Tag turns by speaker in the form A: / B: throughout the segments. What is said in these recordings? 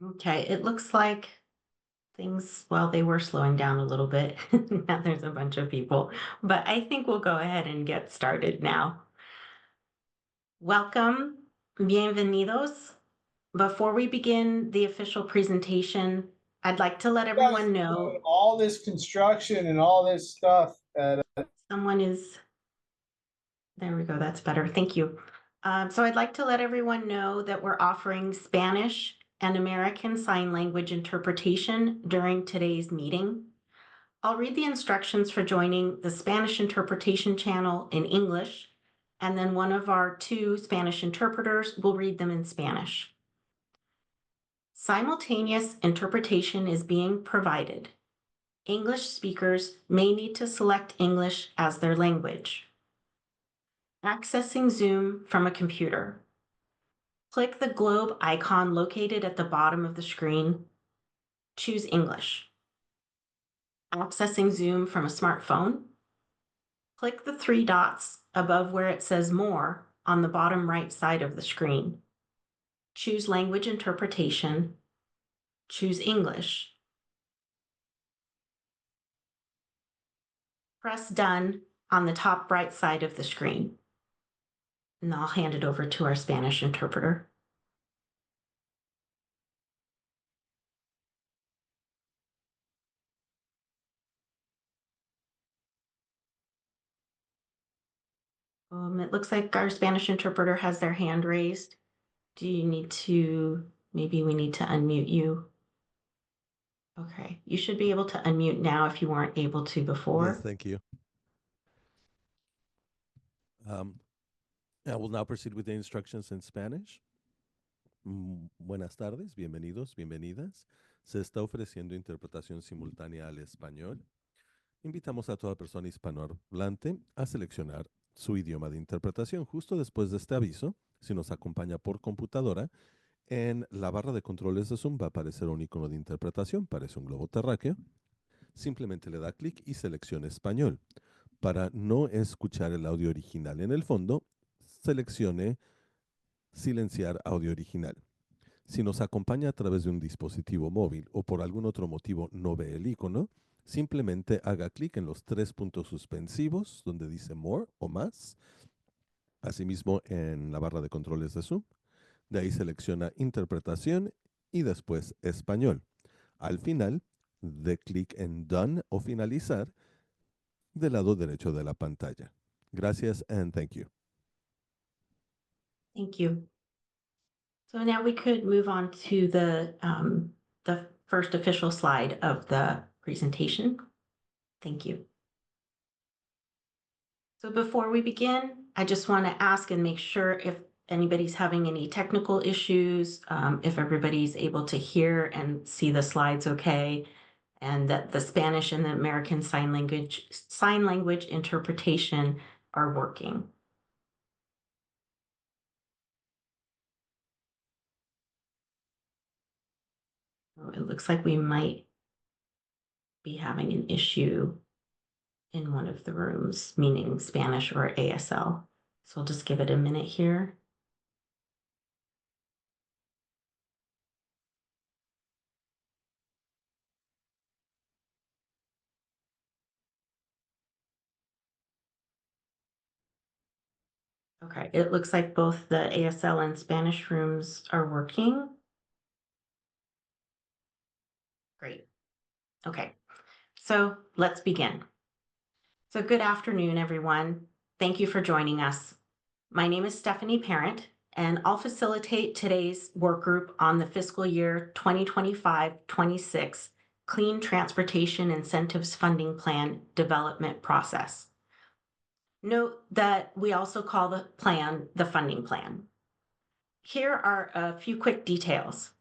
A: Okay, it looks like things, well, they were slowing down a little bit. Now there's a bunch of people, but I think we'll go ahead and get started now. Welcome, bienvenidos. Before we begin the official presentation, I'd like to let
B: Guys
A: everyone
B: doing
A: know
B: all this construction and all this stuff.
A: someone is, there we go, that's better. Thank you. So I'd like to let everyone know that we're offering Spanish and American Sign Language interpretation during today's meeting. I'll read the instructions for joining the Spanish interpretation channel in English, and then one of our two Spanish interpreters will read them in Spanish. Simultaneous interpretation is being provided. English speakers may need to select English as their language. Accessing Zoom from a computer. Click the globe icon located at the bottom of the screen. Choose English. Accessing Zoom from a smartphone. Click the three dots above where it says More on the bottom right side of the screen. Choose Language Interpretation. Choose English. Press Done on the top right side of the screen. And I'll hand it over to our Spanish interpreter. It looks like our Spanish interpreter has their hand raised. Do you need to, maybe we need to unmute you? Okay, you should be able to unmute now if you weren't able to before.
C: Yes, thank you. I will now proceed with the instructions in Spanish. Buenas tardes, bienvenidos, bienvenidas. Se está ofreciendo interpretación simultánea al español. Invitamos a toda persona hispanohablante a seleccionar su idioma de interpretación. Justo después de este aviso, si nos acompaña por computadora, en la barra de controles de Zoom va a aparecer un icono de interpretación, parece un globo terráqueo. Simplemente le da clic y selecciona español. Para no escuchar el audio original en el fondo, seleccione silenciar audio original. Si nos acompaña a través de un dispositivo móvil o por algún otro motivo no ve el icono, simplemente haga clic en los tres puntos suspensivos donde dice More o más. Asimismo, en la barra de controles de Zoom. De ahí selecciona Interpretación y después Español. Al final, dé clic en Done o Finalizar del lado derecho de la pantalla. Gracias and thank you.
A: Thank you. So now we could move on to the first official slide of the presentation. Thank you. So before we begin, I just want to ask and make sure if anybody's having any technical issues, if everybody's able to hear and see the slides okay, and that the Spanish and the American Sign Language interpretation are working. It looks like we might be having an issue in one of the rooms, meaning Spanish or ASL. So I'll just give it a minute here. Okay, it looks like both the ASL and Spanish rooms are working. Great. Okay, so let's begin. So good afternoon, everyone. Thank you for joining us. My name is Stephanie Parent, and I'll facilitate today's work group on the fiscal year 2025-26 Clean Transportation Incentives Funding Plan development process. Note that we also call the plan the funding plan. Here are a few quick details.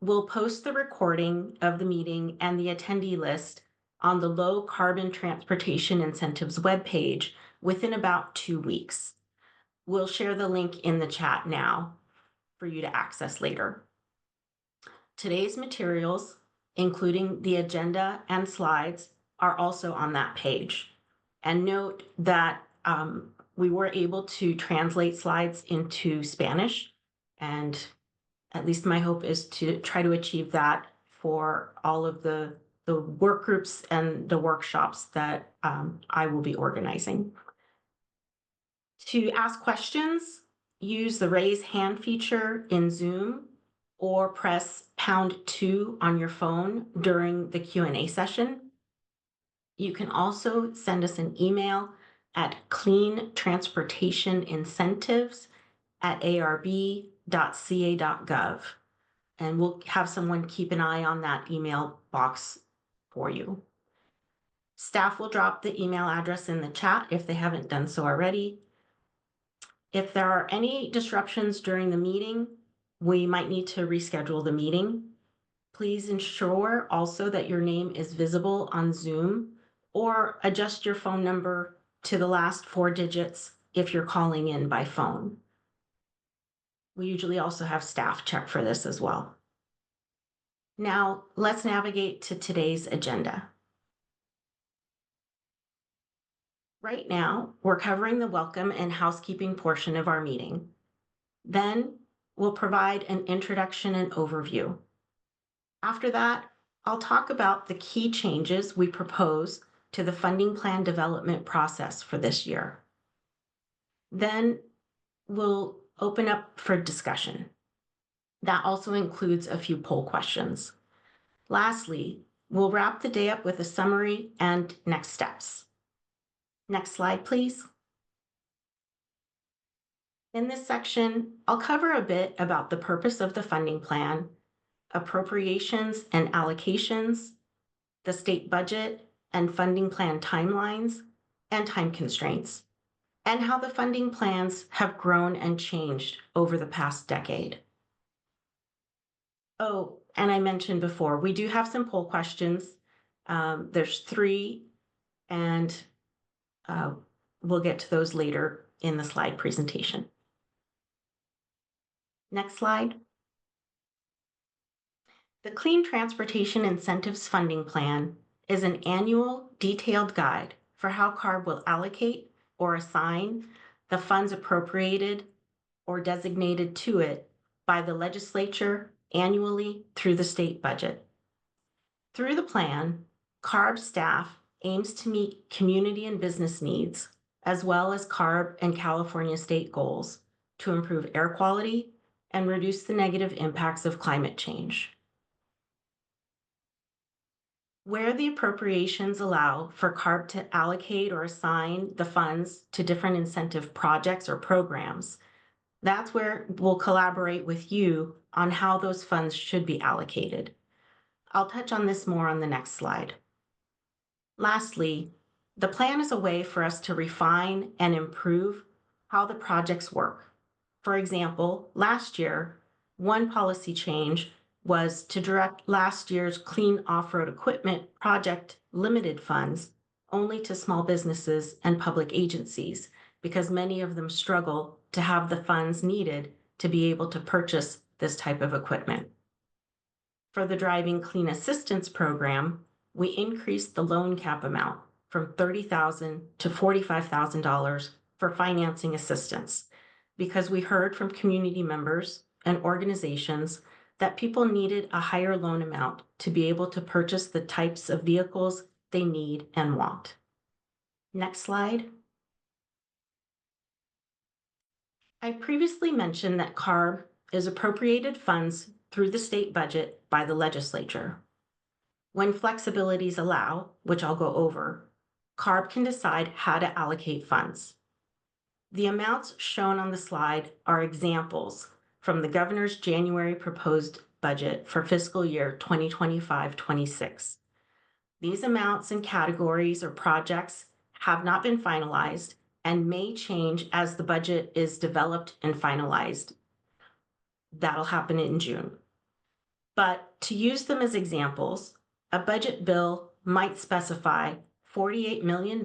A: We'll post the recording of the meeting and the attendee list on the Low Carbon Transportation Incentives webpage within about 2 weeks. We'll share the link in the chat now for you to access later. Today's materials, including the agenda and slides, are also on that page. And note that we were able to translate slides into Spanish, and At least my hope is to try to achieve that for all of the work groups and the workshops that I will be organizing. To ask questions, use the raise hand feature in Zoom or press #2 on your phone during the Q&A session. You can also send us an email at cleantransportationincentives@arb.ca.gov. And we'll have someone keep an eye on that email box for you. Staff will drop the email address in the chat if they haven't done so already. If there are any disruptions during the meeting, we might need to reschedule the meeting. Please ensure also that your name is visible on Zoom, or adjust your phone number to the last 4 digits if you're calling in by phone. We usually also have staff check for this as well. Now, let's navigate to today's agenda. Right now, we're covering the welcome and housekeeping portion of our meeting. Then we'll provide an introduction and overview. After that, I'll talk about the key changes we propose to the funding plan development process for this year. Then we'll open up for discussion. That also includes a few poll questions. Lastly, we'll wrap the day up with a summary and next steps. Next slide, please. In this section, I'll cover a bit about the purpose of the funding plan, appropriations and allocations, the state budget and funding plan timelines and time constraints, and how the funding plans have grown and changed over the past decade. Oh, and I mentioned before, we do have some poll questions. There's 3, and we'll get to those later in the slide presentation. Next slide. The Clean Transportation Incentives Funding Plan is an annual detailed guide for how CARB will allocate or assign the funds appropriated or designated to it by the legislature annually through the state budget. Through the plan, CARB staff aims to meet community and business needs, as well as CARB and California state goals to improve air quality and reduce the negative impacts of climate change. Where the appropriations allow for CARB to allocate or assign the funds to different incentive projects or programs, that's where we'll collaborate with you on how those funds should be allocated. I'll touch on this more on the next slide. Lastly, the plan is a way for us to refine and improve how the projects work. For example, last year, one policy change was to direct last year's Clean Off-Road Equipment Project limited funds only to small businesses and public agencies, because many of them struggle to have the funds needed to be able to purchase this type of equipment. For the Driving Clean Assistance Program, we increased the loan cap amount from $30,000 to $45,000 for financing assistance, because we heard from community members and organizations that people needed a higher loan amount to be able to purchase the types of vehicles they need and want. Next slide. I previously mentioned that CARB is appropriated funds through the state budget by the legislature. When flexibilities allow, which I'll go over, CARB can decide how to allocate funds. The amounts shown on the slide are examples from the governor's January proposed budget for fiscal year 2025-26. These amounts and categories or projects have not been finalized and may change as the budget is developed and finalized. That'll happen in June. But to use them as examples, a budget bill might specify $48 million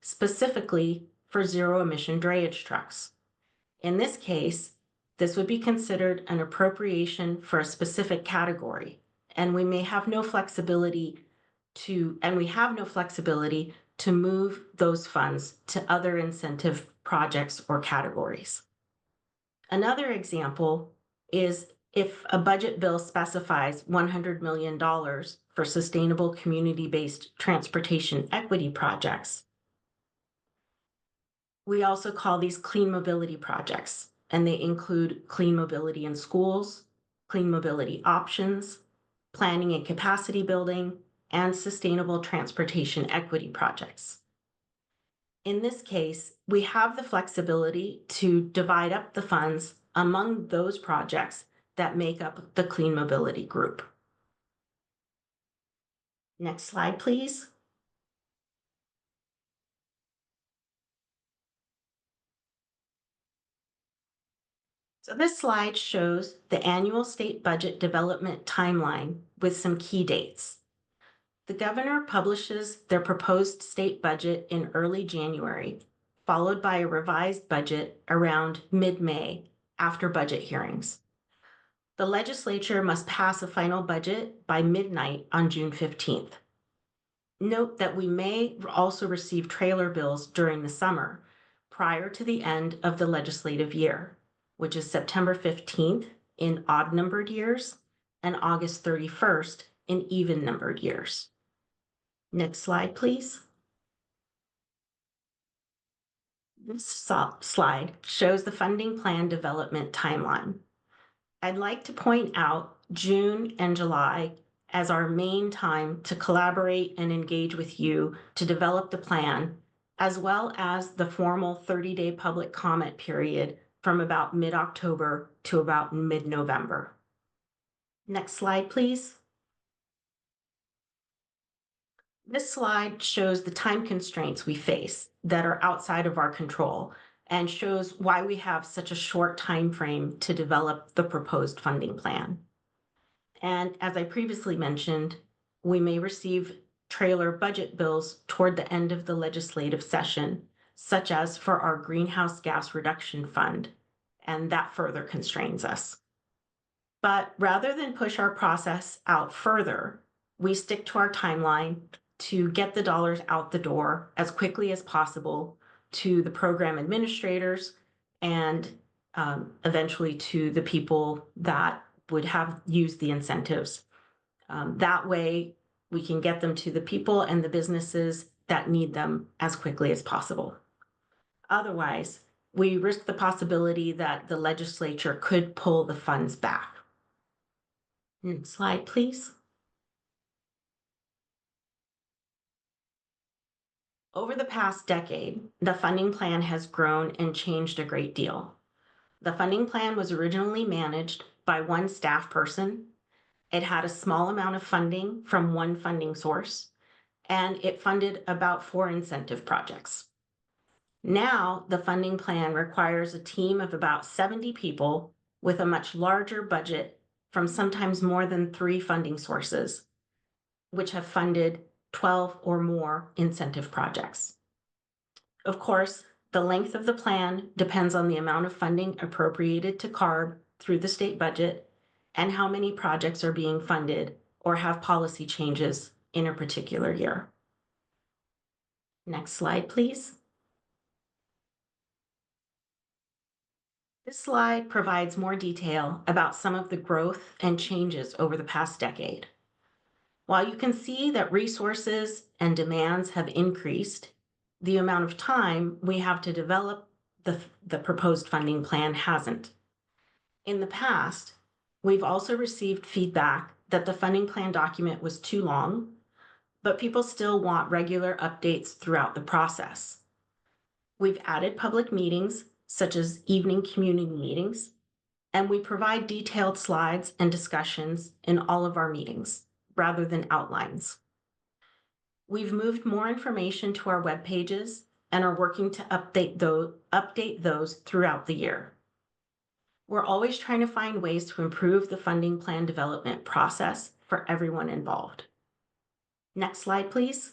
A: specifically for zero-emission drayage trucks. In this case, this would be considered an appropriation for a specific category, and we have no flexibility to move those funds to other incentive projects or categories. Another example is If a budget bill specifies $100 million for sustainable community-based transportation equity projects, we also call these clean mobility projects, and they include clean mobility in schools, clean mobility options, planning and capacity building, and sustainable transportation equity projects. In this case, we have the flexibility to divide up the funds among those projects that make up the clean mobility group. Next slide, please. So this slide shows the annual state budget development timeline with some key dates. The governor publishes their proposed state budget in early January, followed by a revised budget around mid-May after budget hearings. The legislature must pass a final budget by midnight on June 15th. Note that we may also receive trailer bills during the summer prior to the end of the legislative year, which is September 15th in odd numbered years and August 31st in even numbered years. Next slide, please. This slide shows the funding plan development timeline. I'd like to point out June and July as our main time to collaborate and engage with you to develop the plan, as well as the formal 30-day public comment period from about mid-October to about mid-November. Next slide, please. This slide shows the time constraints we face that are outside of our control and shows why we have such a short time frame to develop the proposed funding plan. And as I previously mentioned, we may receive trailer budget bills toward the end of the legislative session, such as for our greenhouse gas reduction fund, and that further constrains us. But rather than push our process out further, we stick to our timeline to get the dollars out the door as quickly as possible to the program administrators and eventually to the people that would have used the incentives. That way, we can get them to the people and the businesses that need them as quickly as possible. Otherwise, we risk the possibility that the legislature could pull the funds back. Next slide, please. Over the past decade, the funding plan has grown and changed a great deal. The funding plan was originally managed by one staff person. It had a small amount of funding from one funding source, and it funded about 4 incentive projects. Now, the funding plan requires a team of about 70 people with a much larger budget from sometimes more than 3 funding sources, which have funded 12 or more incentive projects. Of course, the length of the plan depends on the amount of funding appropriated to CARB through the state budget and how many projects are being funded or have policy changes in a particular year. Next slide, please. This slide provides more detail about some of the growth and changes over the past decade. While you can see that resources and demands have increased, the amount of time we have to develop the proposed funding plan hasn't. In the past, we've also received feedback that the funding plan document was too long, but people still want regular updates throughout the process. We've added public meetings, such as evening community meetings, and we provide detailed slides and discussions in all of our meetings, rather than outlines. We've moved more information to our web pages and are working to update those throughout the year. We're always trying to find ways to improve the funding plan development process for everyone involved. Next slide, please.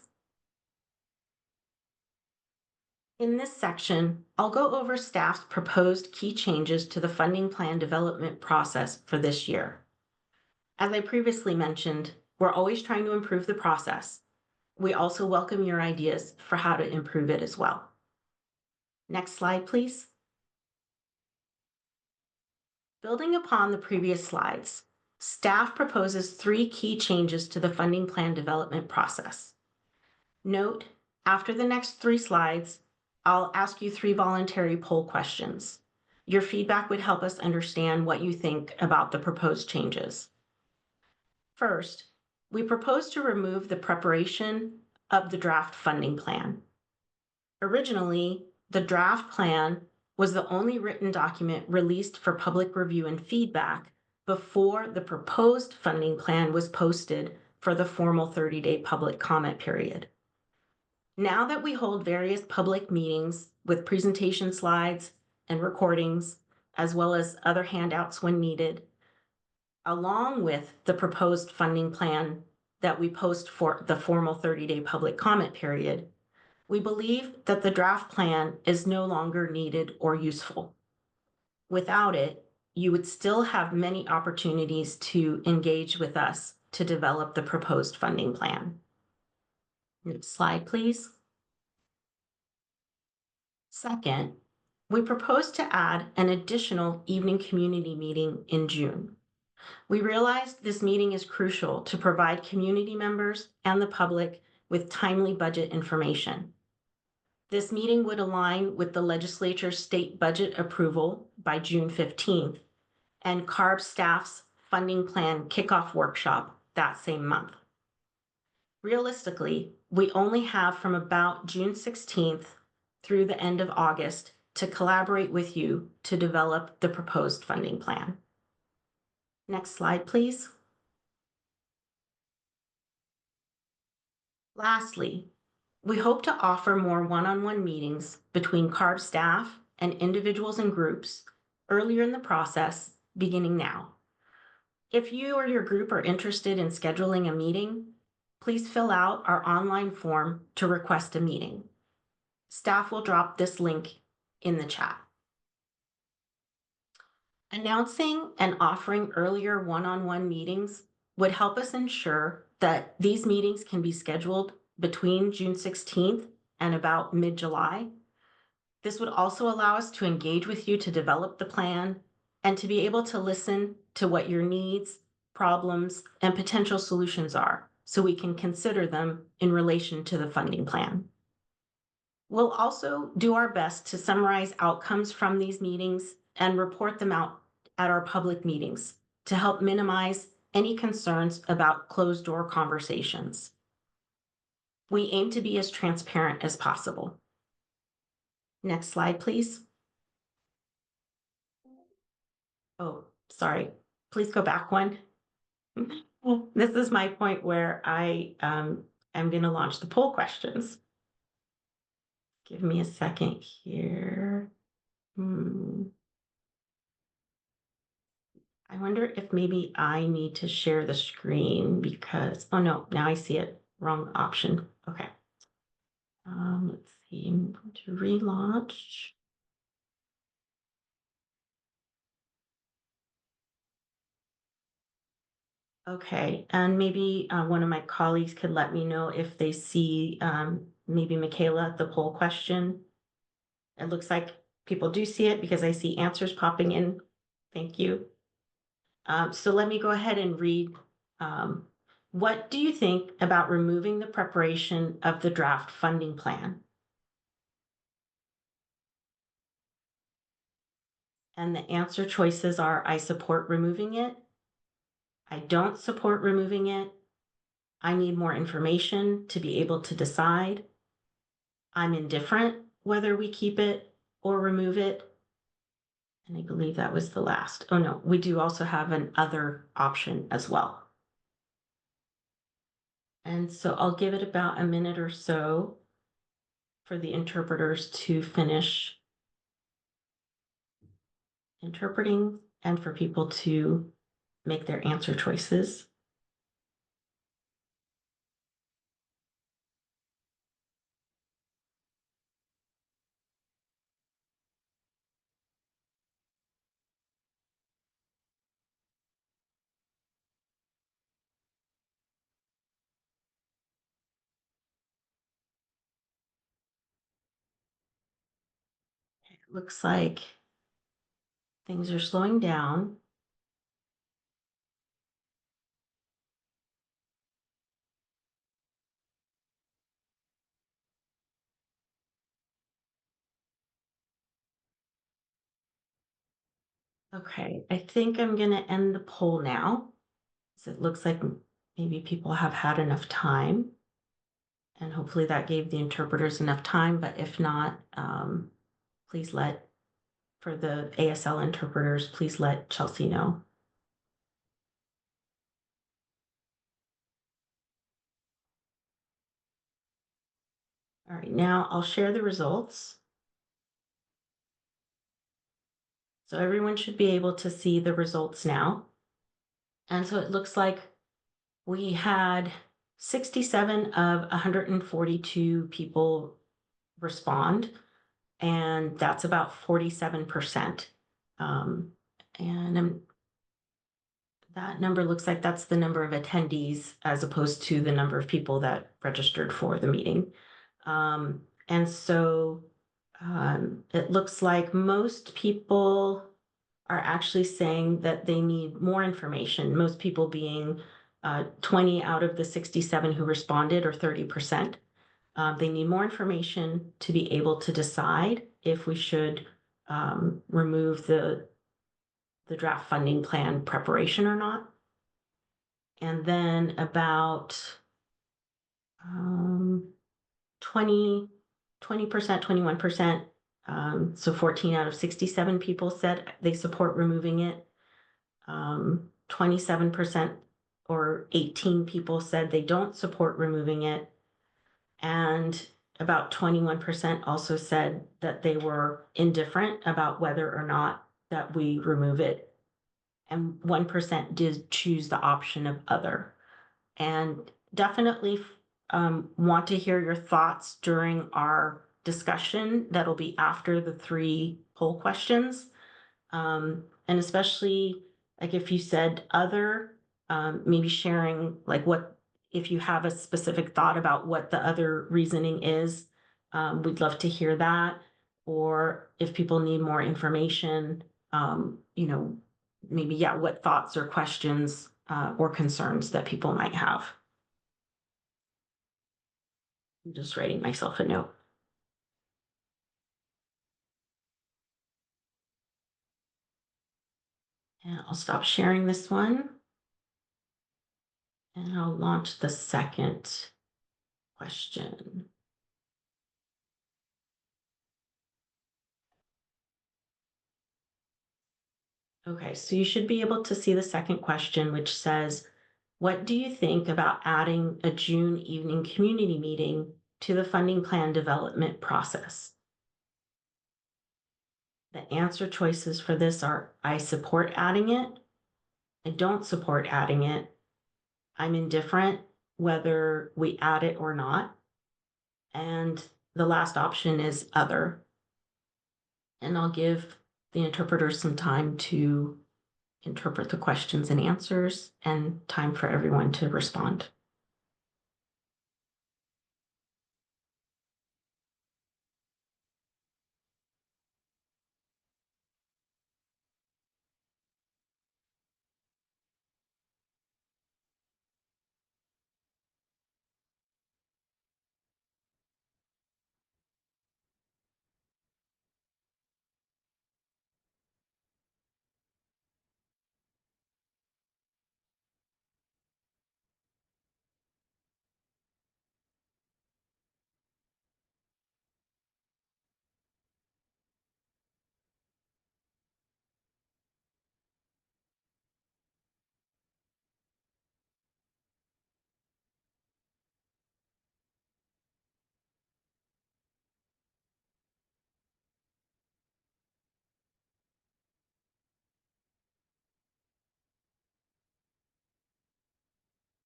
A: In this section, I'll go over staff's proposed key changes to the funding plan development process for this year. As I previously mentioned, we're always trying to improve the process. We also welcome your ideas for how to improve it as well. Next slide, please. Building upon the previous slides, staff proposes 3 key changes to the funding plan development process. Note, after the next 3 slides, I'll ask you 3 voluntary poll questions. Your feedback would help us understand what you think about the proposed changes. First, we propose to remove the preparation of the draft funding plan. Originally, the draft plan was the only written document released for public review and feedback before the proposed funding plan was posted for the formal 30-day public comment period. Now that we hold various public meetings with presentation slides and recordings, as well as other handouts when needed, along with the proposed funding plan that we post for the formal 30-day public comment period, we believe that the draft plan is no longer needed or useful. Without it, you would still have many opportunities to engage with us to develop the proposed funding plan. Next slide, please. Second, we propose to add an additional evening community meeting in June. We realized this meeting is crucial to provide community members and the public with timely budget information. This meeting would align with the legislature's state budget approval by June 15th and CARB staff's funding plan kickoff workshop that same month. Realistically, we only have from about June 16th through the end of August to collaborate with you to develop the proposed funding plan. Next slide, please. Lastly, we hope to offer more one-on-one meetings between CARB staff and individuals and groups earlier in the process, beginning now. If you or your group are interested in scheduling a meeting, please fill out our online form to request a meeting. Staff will drop this link in the chat. Announcing and offering earlier one-on-one meetings would help us ensure that these meetings can be scheduled between June 16th and about mid-July. This would also allow us to engage with you to develop the plan and to be able to listen to what your needs, problems, and potential solutions are, so we can consider them in relation to the funding plan. We'll also do our best to summarize outcomes from these meetings and report them out at our public meetings to help minimize any concerns about closed-door conversations. We aim to be as transparent as possible. Next slide, please. Oh, sorry. Please go back one. This is my point where I am going to launch the poll questions. Give me a second here. I wonder if maybe I need to share the screen because, oh no, now I see it. Wrong option. Okay. Let's see, I'm going to relaunch. Okay, and maybe one of my colleagues could let me know if they see maybe Michaela, the poll question. It looks like people do see it because I see answers popping in. Thank you. So let me go ahead and read. What do you think about removing the preparation of the draft funding plan? And the answer choices are: I support removing it, I don't support removing it, I need more information to be able to decide, I'm indifferent whether we keep it or remove it. And I believe that was the last. Oh no, we do also have an other option as well. And so I'll give it about a minute or so for the interpreters to finish interpreting and for people to make their answer choices. It looks like Things are slowing down. Okay, I think I'm gonna end the poll now. So it looks like maybe people have had enough time. And hopefully that gave the interpreters enough time, but if not, please for the ASL interpreters, please let Chelsea know. All right, now I'll share the results. So everyone should be able to see the results now. And so it looks like we had 67 of 142 people respond, and that's about 47%. And that number looks like that's the number of attendees as opposed to the number of people that registered for the meeting. And so it looks like most people are actually saying that they need more information, most people being 20 out of the 67 who responded, or 30%. They need more information to be able to decide if we should remove the draft funding plan preparation or not. And then about 20%, 21%, so 14 out of 67 people said they support removing it. 27% or 18 people said they don't support removing it. And about 21% also said that they were indifferent about whether or not that we remove it. And 1% did choose the option of other. And definitely want to hear your thoughts during our discussion that'll be after the 3 poll questions. And especially like if you said other, maybe sharing like what, if you have a specific thought about what the other reasoning is, we'd love to hear that. Or if people need more information, maybe, yeah, what thoughts or questions or concerns that people might have. I'm just writing myself a note. And I'll stop sharing this one. And I'll launch the second question. Okay, so you should be able to see the second question, which says, what do you think about adding a June evening community meeting to the funding plan development process? The answer choices for this are, I support adding it, I don't support adding it, I'm indifferent whether we add it or not, and the last option is other. And I'll give the interpreters some time to interpret the questions and answers, and time for everyone to respond.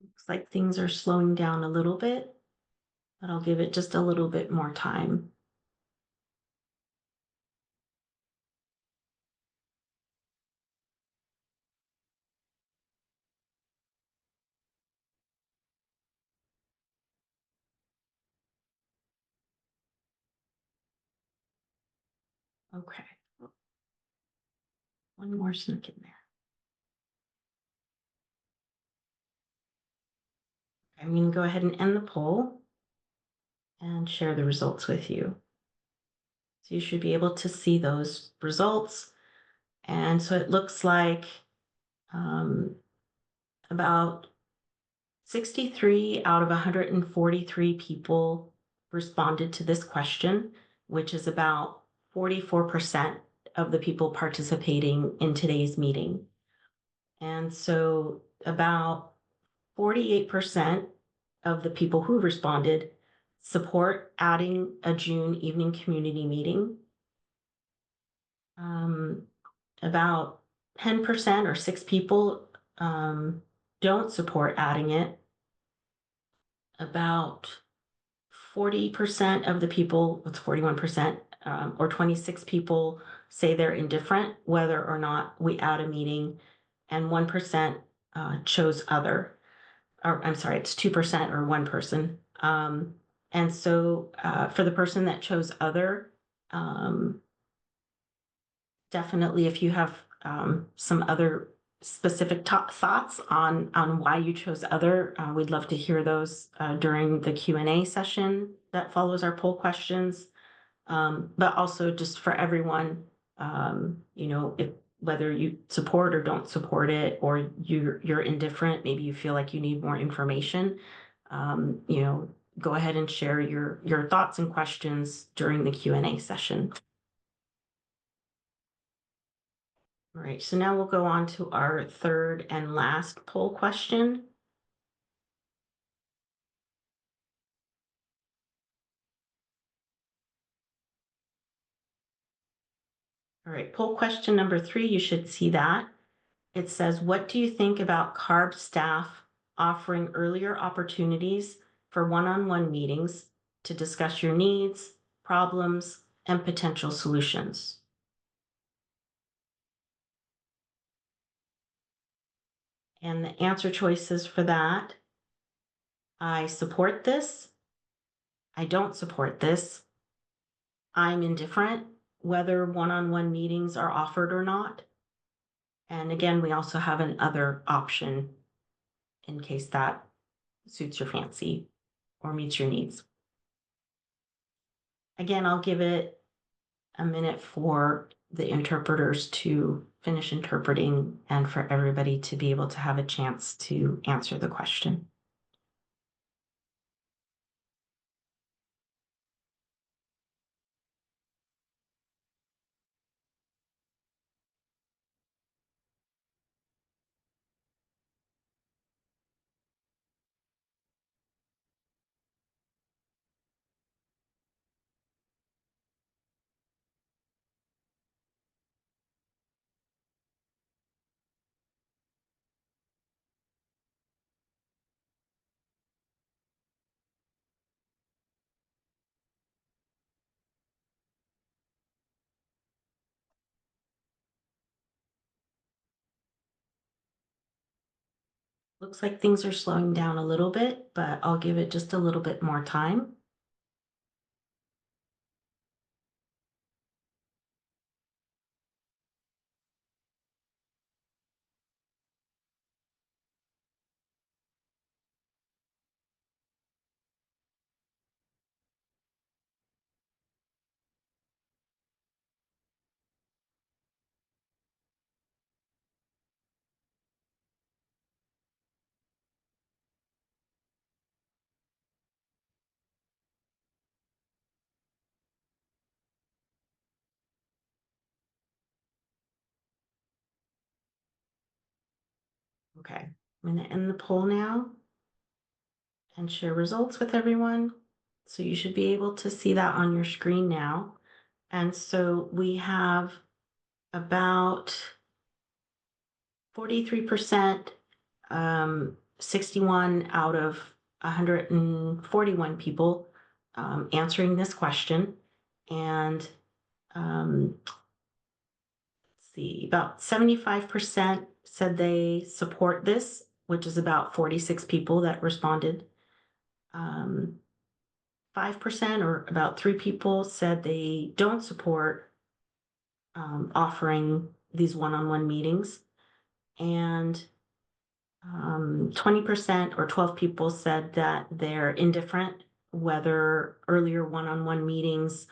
A: Looks like things are slowing down a little bit, but I'll give it just a little bit more time. Okay. One more snuck in there. I'm going to go ahead and end the poll and share the results with you. So you should be able to see those results. And so it looks like about 63 out of 143 people responded to this question, which is about 44% of the people participating in today's meeting. And so about 48% of the people who responded support adding a June evening community meeting. About 10% or 6 people don't support adding it. About 40% of the people, it's 41%, or 26 people say they're indifferent whether or not we add a meeting, and 1% chose other. Or I'm sorry, it's 2% or one person. And so for the person that chose other, definitely if you have some other specific thoughts on why you chose other, we'd love to hear those during the Q&A session that follows our poll questions. But also just for everyone, you know, whether you support or don't support it, or you're indifferent, maybe you feel like you need more information, you know, go ahead and share your thoughts and questions during the Q&A session. All right, so now we'll go on to our third and last poll question. All right, poll question number 3, you should see that. It says, what do you think about CARB staff offering earlier opportunities for one-on-one meetings to discuss your needs, problems, and potential solutions? And the answer choices for that: I support this, I don't support this, I'm indifferent whether one-on-one meetings are offered or not. And again, we also have an other option in case that suits your fancy or meets your needs. Again, I'll give it a minute for the interpreters to finish interpreting and for everybody to be able to have a chance to answer the question. Looks like things are slowing down a little bit, but I'll give it just a little bit more time. Okay, I'm going to end the poll now and share results with everyone. So you should be able to see that on your screen now. And so we have about 43%, 61 out of 141 people answering this question. And let's see, about 75% said they support this, which is about 46 people that responded. 5% or about 3 people said they don't support offering these one-on-one meetings. And 20% or 12 people said that they're indifferent whether earlier one-on-one meetings,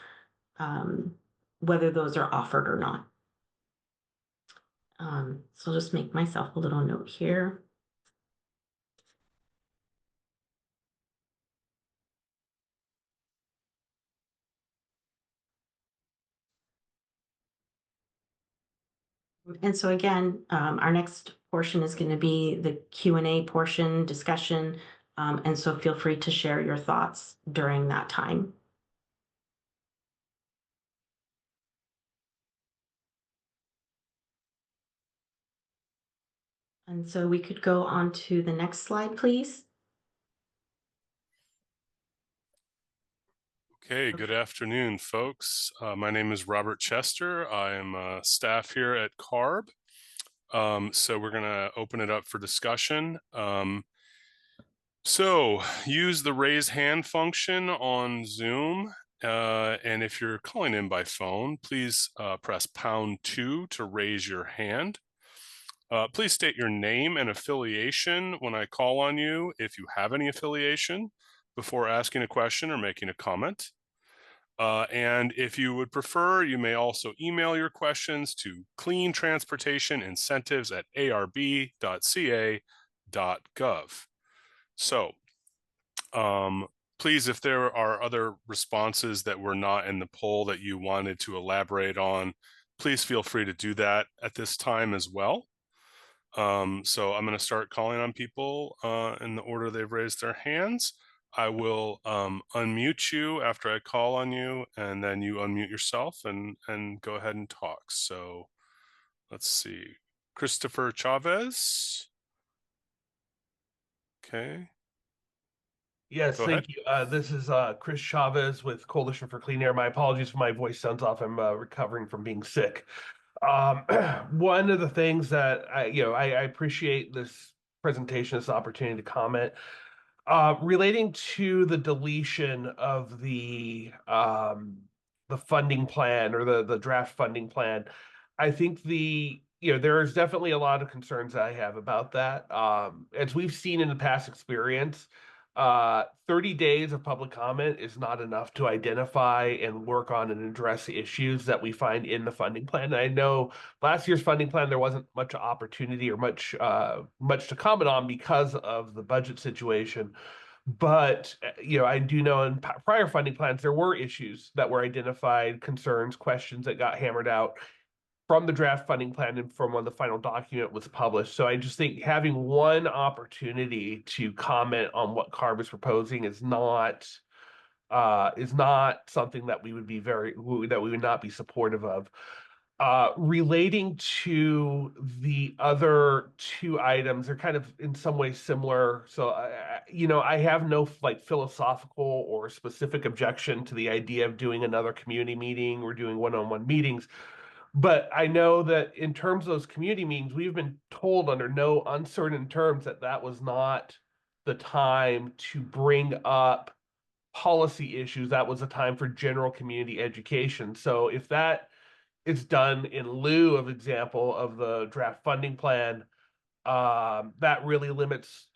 A: whether those are offered or not. So I'll just make myself a little note here. And so again, our next portion is going to be the Q&A portion, discussion, and so feel free to share your thoughts during that time. And so we could go on to the next slide, please.
D: Okay, good afternoon, folks. My name is Robert Chester. I am staff here at CARB. So we're going to open it up for discussion. So use the raise hand function on Zoom. And if you're calling in by phone, please press #2 to raise your hand. Please state your name and affiliation when I call on you, if you have any affiliation, before asking a question or making a comment. And if you would prefer, you may also email your questions to cleantransportation.arb.ca.gov. So please, if there are other responses that were not in the poll that you wanted to elaborate on, please feel free to do that at this time as well. So I'm going to start calling on people in the order they've raised their hands. I will unmute you after I call on you, and then you unmute yourself and go ahead and talk. So let's see. Christopher Chavez. Okay.
E: Yes,
D: Go
E: thank you. This is Chris Chavez with Coalition for Clean Air. My apologies if my voice sounds off. I'm recovering from being sick. One of the things that I appreciate this presentation, this opportunity to comment, relating to the deletion of the funding plan or the draft funding plan. I think there is definitely a lot of concerns I have about that. As we've seen in the past experience, 30 days of public comment is not enough to identify and work on and address the issues that we find in the funding plan. And I know last year's funding plan, there wasn't much opportunity or much to comment on because of the budget situation. But I do know in prior funding plans, there were issues that were identified, concerns, questions that got hammered out from the draft funding plan and from when the final document was published. So I just think having one opportunity to comment on what CARB is proposing is not something that we would not be supportive of. Relating to the other two items, they're kind of in some ways similar. So I have no philosophical or specific objection to the idea of doing another community meeting or doing one-on-one meetings. But I know that in terms of those community meetings, we've been told under no uncertain terms that that was not the time to bring up policy issues. That was a time for general community education. So if that is done in lieu of example of the draft funding plan, that really limits,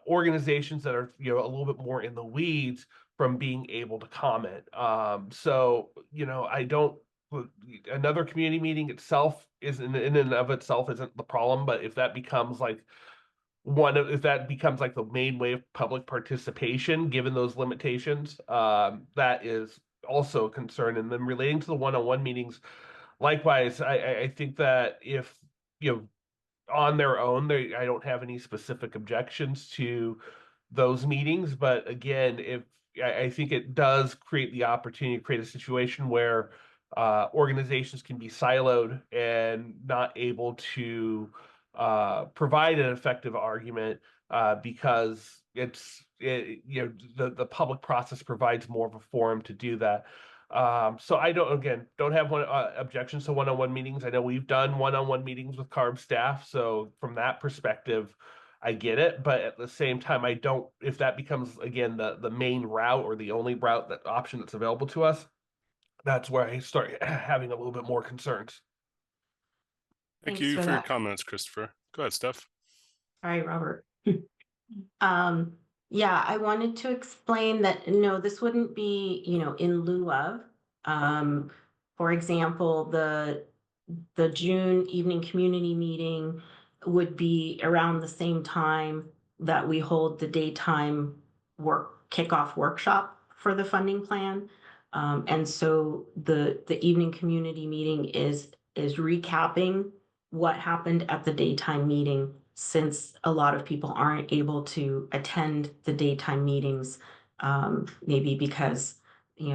E: organizations that are, a little bit more in the weeds from being able to comment. So, I don't, another community meeting itself isn't in and of itself isn't the problem, but if that becomes like the main way of public participation, given those limitations, that is also a concern. And then relating to the one-on-one meetings, likewise, I think that if, on their own, I don't have any specific objections to those meetings. But again, if I think it does create the opportunity to create a situation where organizations can be siloed and not able to provide an effective argument because the public process provides more of a forum to do that. So I don't have one objections to one-on-one meetings. I know we've done one-on-one meetings with CARB staff, so from that perspective, I get it. But at the same time, I don't. If that becomes again the main route or the only route, that option that's available to us, that's where I start having a little bit more concerns.
D: Thank
A: Thanks
D: you
A: for
D: for your
A: that.
D: comments, Christopher. Go ahead, Steph.
A: All right, Robert. Yeah, I wanted to explain that, no, this wouldn't be, in lieu of. Um, for example, the June evening community meeting would be around the same time that we hold the daytime kickoff workshop for the funding plan. And so the evening community meeting is recapping what happened at the daytime meeting, since a lot of people aren't able to attend the daytime meetings, maybe because,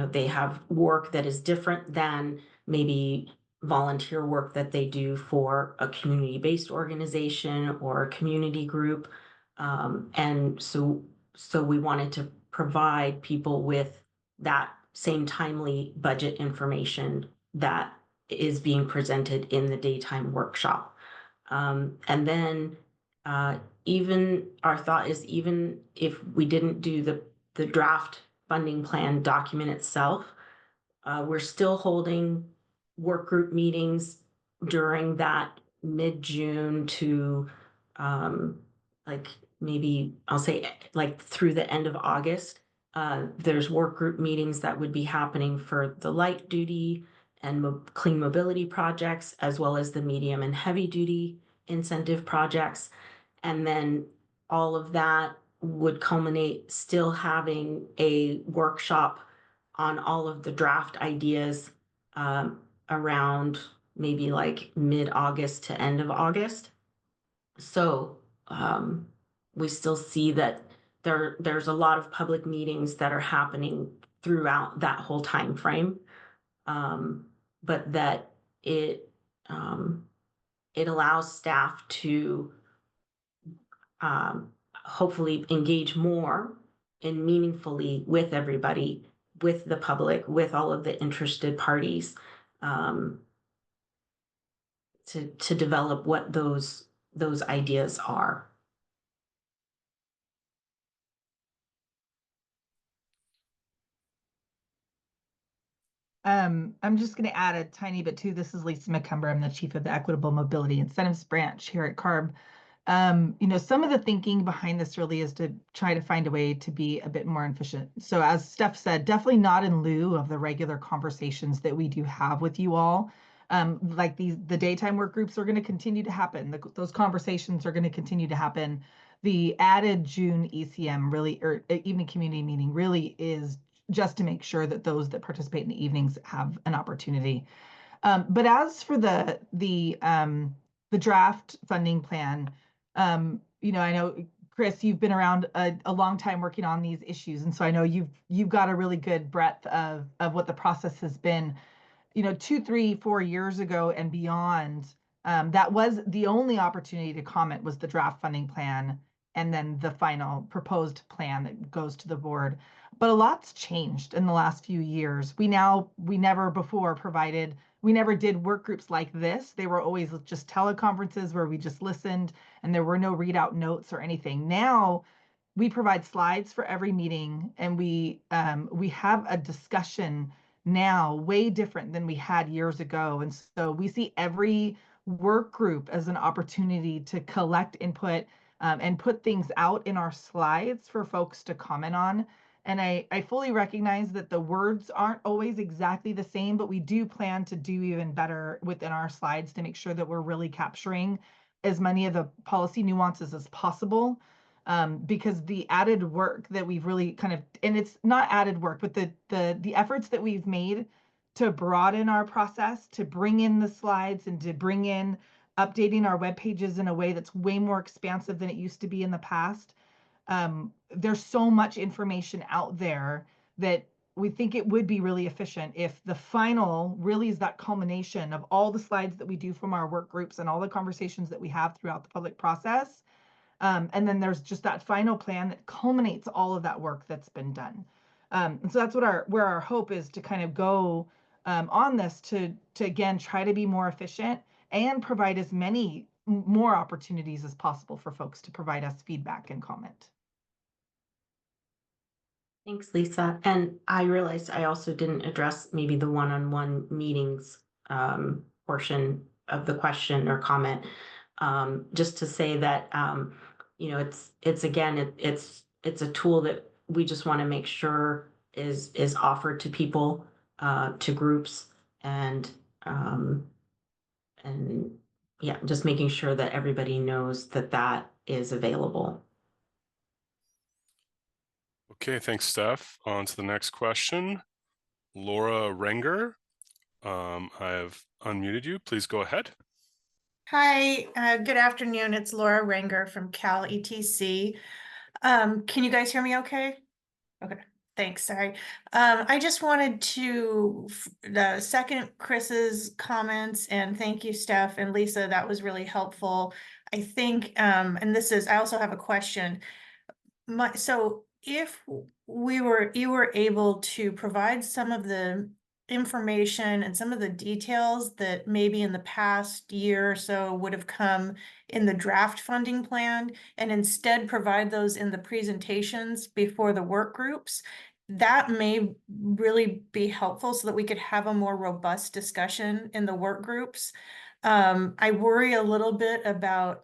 A: they have work that is different than maybe volunteer work that they do for a community-based organization or a community group. And so we wanted to provide people with that same timely budget information that is being presented in the daytime workshop. And then even our thought is, even if we didn't do the draft funding plan document itself, we're still holding work group meetings during that mid-June to like maybe I'll say like through the end of August. There's work group meetings that would be happening for the light duty and clean mobility projects, as well as the medium and heavy duty incentive projects. And then all of that would culminate still having a workshop on all of the draft ideas around maybe like mid-August to end of August. So we still see that there's a lot of public meetings that are happening throughout that whole time frame, but that it allows staff to hopefully engage more and meaningfully with everybody, with the public, with all of the interested parties, to develop what those ideas are.
F: I'm just going to add a tiny bit too. This is Lisa McCumber. I'm the chief of the Equitable Mobility Incentives branch here at CARB. Some of the thinking behind this really is to try to find a way to be a bit more efficient. So as Steph said, definitely not in lieu of the regular conversations that we do have with you all. Like the daytime work groups are going to continue to happen. Those conversations are going to continue to happen. The added June ECM really, or evening community meeting, really is just to make sure that those that participate in the evenings have an opportunity. But as for the draft funding plan, I know, Chris, you've been around a long time working on these issues, and so I know you've got a really good breadth of what the process has been. 2, 3, 4 years ago and beyond, that was the only opportunity to comment, was the draft funding plan and then the final proposed plan that goes to the board. But a lot's changed in the last few years. We never before we never did work groups like this. They were always just teleconferences where we just listened and there were no readout notes or anything. Now we provide slides for every meeting, and we have a discussion now way different than we had years ago. And so we see every work group as an opportunity to collect input and put things out in our slides for folks to comment on. And I fully recognize that the words aren't always exactly the same, but we do plan to do even better within our slides to make sure that we're really capturing as many of the policy nuances as possible. Because the added work that we've really and it's not added work, but the efforts that we've made to broaden our process, to bring in the slides and to bring in updating our web pages in a way that's way more expansive than it used to be in the past. There's so much information out there that we think it would be really efficient if the final really is that culmination of all the slides that we do from our work groups and all the conversations that we have throughout the public process. And then there's just that final plan that culminates all of that work that's been done. And so that's where our hope is to kind of go on this to again try to be more efficient and provide as many more opportunities as possible for folks to provide us feedback and comment.
A: Thanks, Lisa. And I realized I also didn't address maybe the one-on-one meetings portion of the question or comment. Just to say that, it's again, it's a tool that we just want to make sure is offered to people, to groups, and yeah, just making sure that everybody knows that that is available.
D: Okay, thanks, Steph. On to the next question. Laura Renger, I have unmuted you. Please go ahead.
G: Hi, good afternoon. It's Laura Renger from Cal ETC. Can you guys hear me okay? Okay, thanks, sorry. I just wanted to second Chris's comments, and thank you, Steph and Lisa, that was really helpful. I think, and I also have a question. So if you were able to provide some of the information and some of the details that maybe in the past year or so would have come in the draft funding plan, and instead provide those in the presentations before the work groups, that may really be helpful so that we could have a more robust discussion in the work groups. I worry a little bit about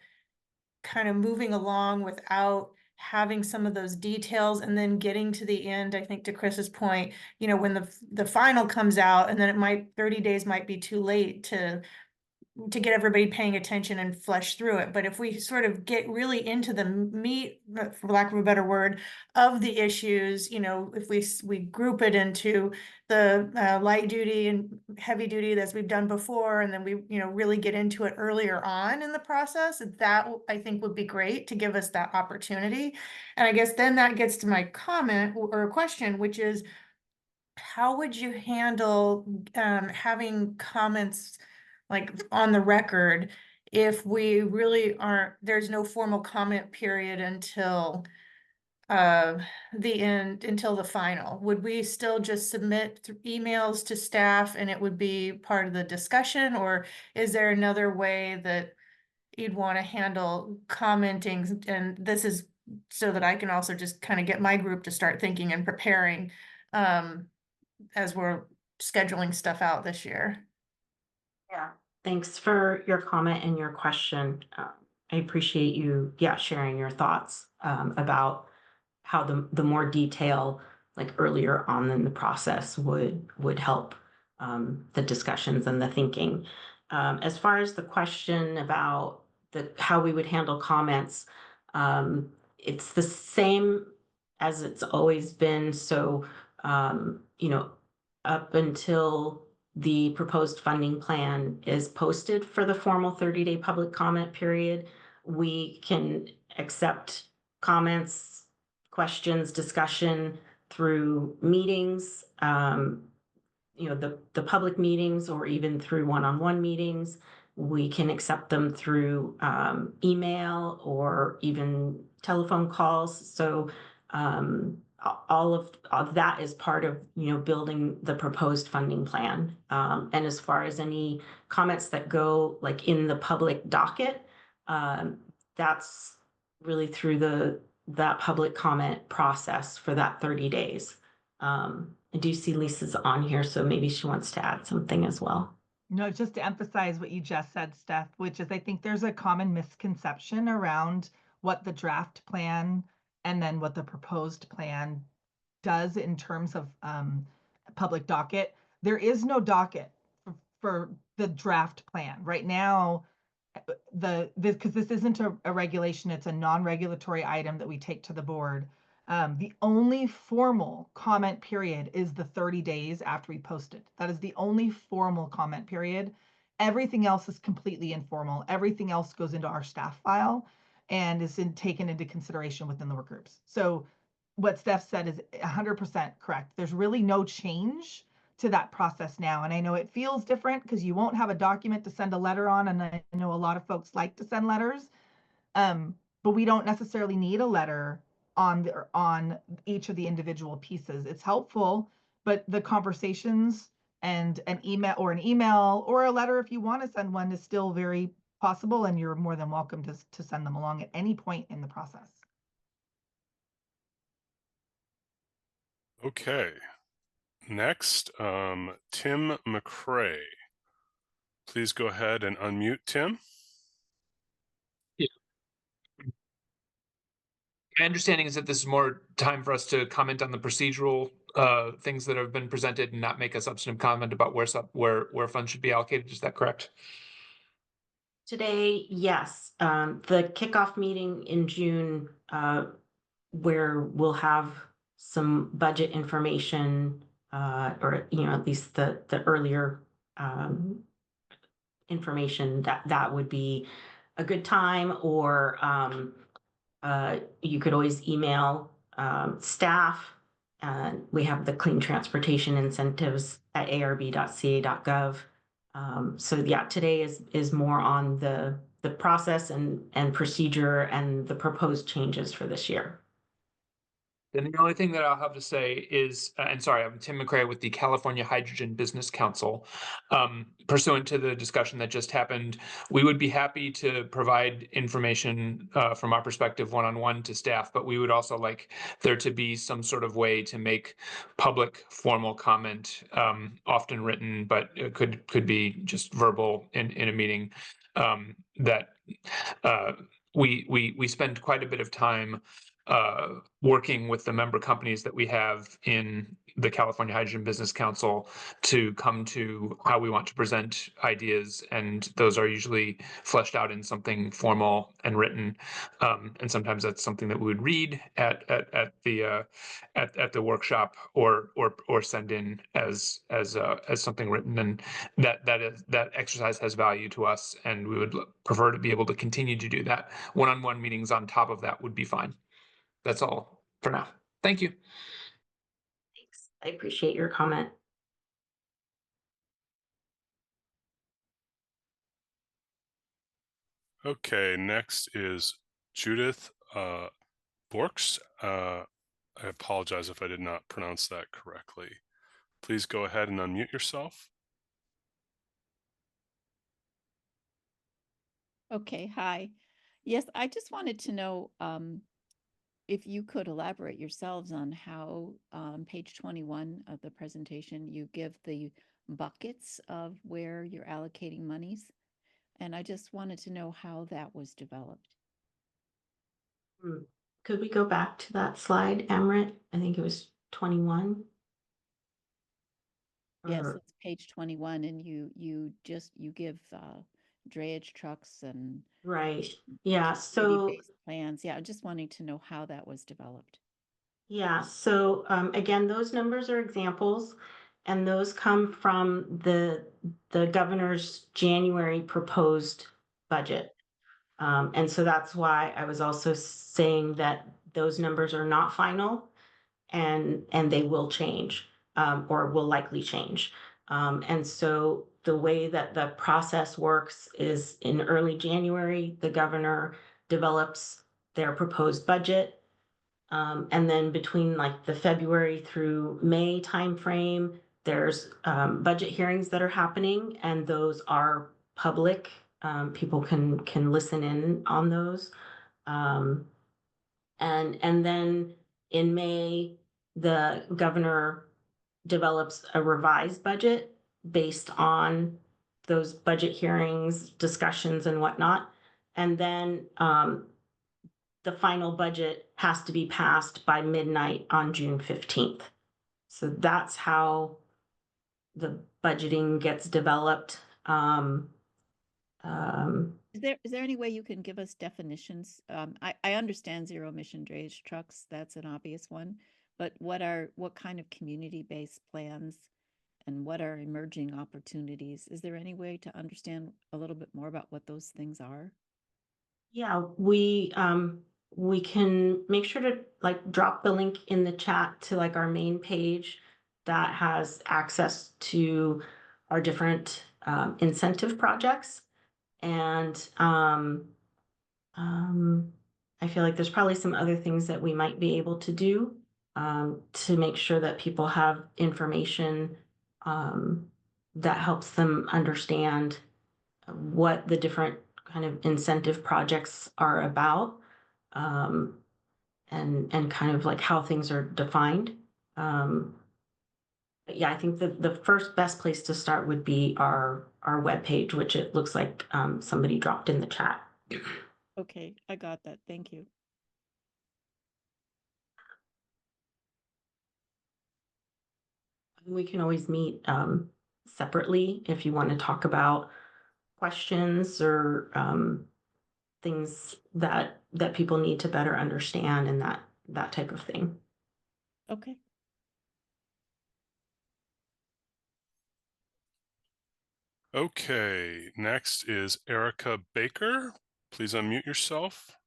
G: kind of moving along without having some of those details and then getting to the end. I think to Chris's point, when the final comes out, and then 30 days might be too late to get everybody paying attention and flesh through it. But if we sort of get really into the meat, for lack of a better word, of the issues, if we group it into the light duty and heavy duty as we've done before, and then we really get into it earlier on in the process, that I think would be great to give us that opportunity. And I guess then that gets to my comment or question, which is, how would you handle having comments like on the record if we really there's no formal comment period until the end, until the final? Would we still just submit emails to staff and it would be part of the discussion, or is there another way that you'd want to handle commenting? And this is so that I can also just kind of get my group to start thinking and preparing as we're scheduling stuff out this year.
A: Yeah, thanks for your comment and your question. I appreciate you, sharing your thoughts about how the more detail, like earlier on in the process, would help the discussions and the thinking. As far as the question about how we would handle comments, it's the same as it's always been. So, up until the proposed funding plan is posted for the formal 30-day public comment period, we can accept comments, questions, discussion through meetings, the public meetings, or even through one-on-one meetings. We can accept them through email or even telephone calls. So all of that is part of building the proposed funding plan. And as far as any comments that go like in the public docket, that's really through that public comment process for that 30 days. I do see Lisa's on here, so maybe she wants to add something as well.
F: No, just to emphasize what you just said, Steph, which is I think there's a common misconception around what the draft plan and then what the proposed plan does in terms of public docket. There is no docket for the draft plan right now. Because this isn't a regulation, it's a non-regulatory item that we take to the board. The only formal comment period is the 30 days after we post it. That is the only formal comment period. Everything else is completely informal. Everything else goes into our staff file and is taken into consideration within the work groups. So what Steph said is 100% correct. There's really no change to that process now. And I know it feels different because you won't have a document to send a letter on. And I know a lot of folks like to send letters, but we don't necessarily need a letter on each of the individual pieces. It's helpful, but the conversations and an email or a letter, if you want to send one, is still very possible, and you're more than welcome to send them along at any point in the process.
D: Okay. Next, Tim McCrae. Please go ahead and unmute Tim.
H: My understanding is that this is more time for us to comment on the procedural things that have been presented and not make a substantive comment about where funds should be allocated. Is that correct?
A: Today, yes. The kickoff meeting in June, where we'll have some budget information, or at least the earlier information, that would be a good time. Or you could always email staff. We have the clean transportation incentives at arb.ca.gov. So yeah, today is more on the process and procedure and the proposed changes for this year.
H: Then the only thing that I'll have to say is, and sorry, I'm Tim McCrae with the California Hydrogen Business Council. Pursuant to the discussion that just happened, we would be happy to provide information from our perspective one-on-one to staff, but we would also like there to be some sort of way to make public formal comment, often written, but it could be just verbal in a meeting, that we spend quite a bit of time working with the member companies that we have in the California Hydrogen Business Council to come to how we want to present ideas, and those are usually fleshed out in something formal and written. And sometimes that's something that we would read at the workshop or send in as something written, and that exercise has value to us, and we would prefer to be able to continue to do that. One-on-one meetings on top of that would be fine. That's all for now. Thank you.
A: Thanks. I appreciate your comment.
D: Okay, next is Judith Borks. I apologize if I did not pronounce that correctly. Please go ahead and unmute yourself.
I: Okay, hi. Yes, I just wanted to know if you could elaborate yourselves on how page 21 of the presentation, you give the buckets of where you're allocating monies. And I just wanted to know how that was developed.
A: Could we go back to that slide, Amrit? I think it was 21.
I: Yes,
A: Or-
I: it's page 21, and you give drayage trucks and
A: Right. Yeah. So
I: city-based plans. Yeah, just wanting to know how that was developed.
A: yeah. So again, those numbers are examples, and those come from the governor's January proposed budget. And so that's why I was also saying that those numbers are not final, and they will change, or will likely change. And so the way that the process works is in early January, the governor develops their proposed budget. And then between like the February through May timeframe, there's budget hearings that are happening, and those are public. People can listen in on those. And then in May, the governor develops a revised budget based on those budget hearings, discussions, and whatnot. And then the final budget has to be passed by midnight on June 15th. So that's how the budgeting gets developed.
I: Is there any way you can give us definitions? I understand zero emission drayage trucks, that's an obvious one, but what kind of community-based plans and what are emerging opportunities? Is there any way to understand a little bit more about what those things are?
A: Yeah, we can make sure to like drop the link in the chat to like our main page that has access to our different incentive projects. And I feel like there's probably some other things that we might be able to do to make sure that people have information that helps them understand what the different kind of incentive projects are about, and kind of like how things are defined. Yeah, I think the first best place to start would be our webpage, which it looks like somebody dropped in the chat.
I: Okay, I got that. Thank you.
A: We can always meet separately if you want to talk about questions or things that people need to better understand and that type of thing.
I: Okay.
D: Okay, next is Erica Baker. Please unmute yourself.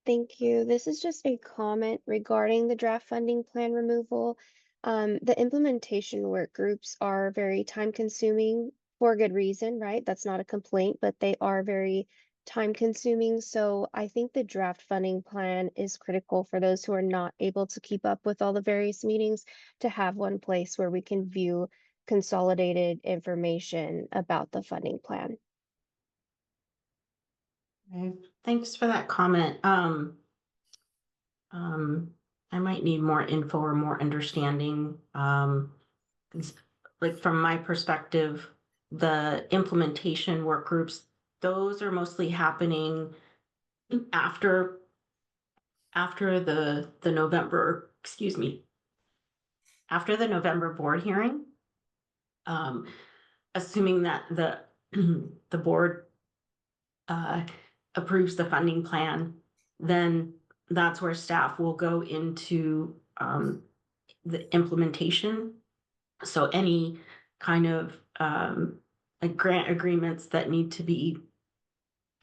J: Thank you. This is just a comment regarding the draft funding plan removal. The implementation work groups are very time consuming for good reason, right? That's not a complaint, but they are very time consuming. So I think the draft funding plan is critical for those who are not able to keep up with all the various meetings to have one place where we can view consolidated information about the funding plan.
A: Okay, thanks for that comment. I might need more info or more understanding. 'Cause, like from my perspective, the implementation work groups, those are mostly happening after the November, excuse me, after the November board hearing. Assuming that the the board approves the funding plan, then that's where staff will go into the implementation. So any kind of like grant agreements that need to be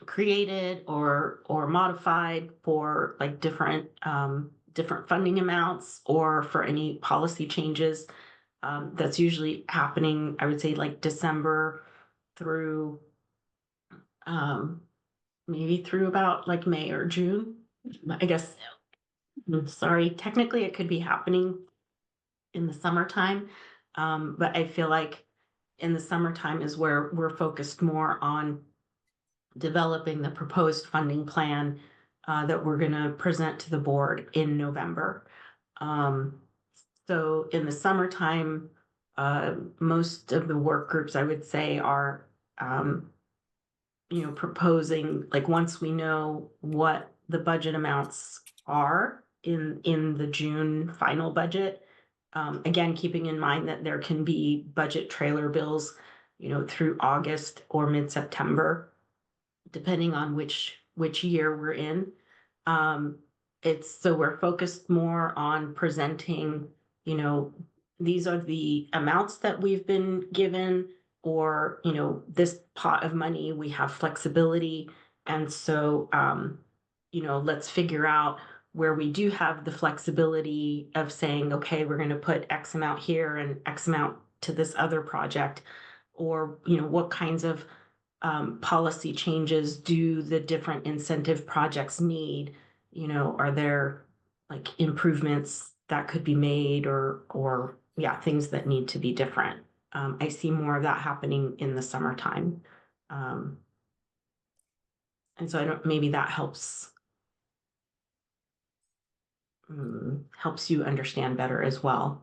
A: created or modified for like different funding amounts or for any policy changes, that's usually happening, I would say, like December through maybe through about like May or June. I guess, sorry, technically it could be happening in the summertime. But I feel like in the summertime is where we're focused more on developing the proposed funding plan that we're going to present to the board in November. So in the summertime, most of the work groups, I would say, are proposing, like once we know what the budget amounts are in the June final budget, again, keeping in mind that there can be budget trailer bills, through August or mid-September, depending on which year we're in. So we're focused more on presenting, these are the amounts that we've been given, or, this pot of money, we have flexibility. And so, let's figure out where we do have the flexibility of saying, okay, we're going to put X amount here and X amount to this other project, or, what kinds of policy changes do the different incentive projects need? Are there like improvements that could be made, or yeah, things that need to be different? I see more of that happening in the summertime. And so maybe that helps you understand better as well.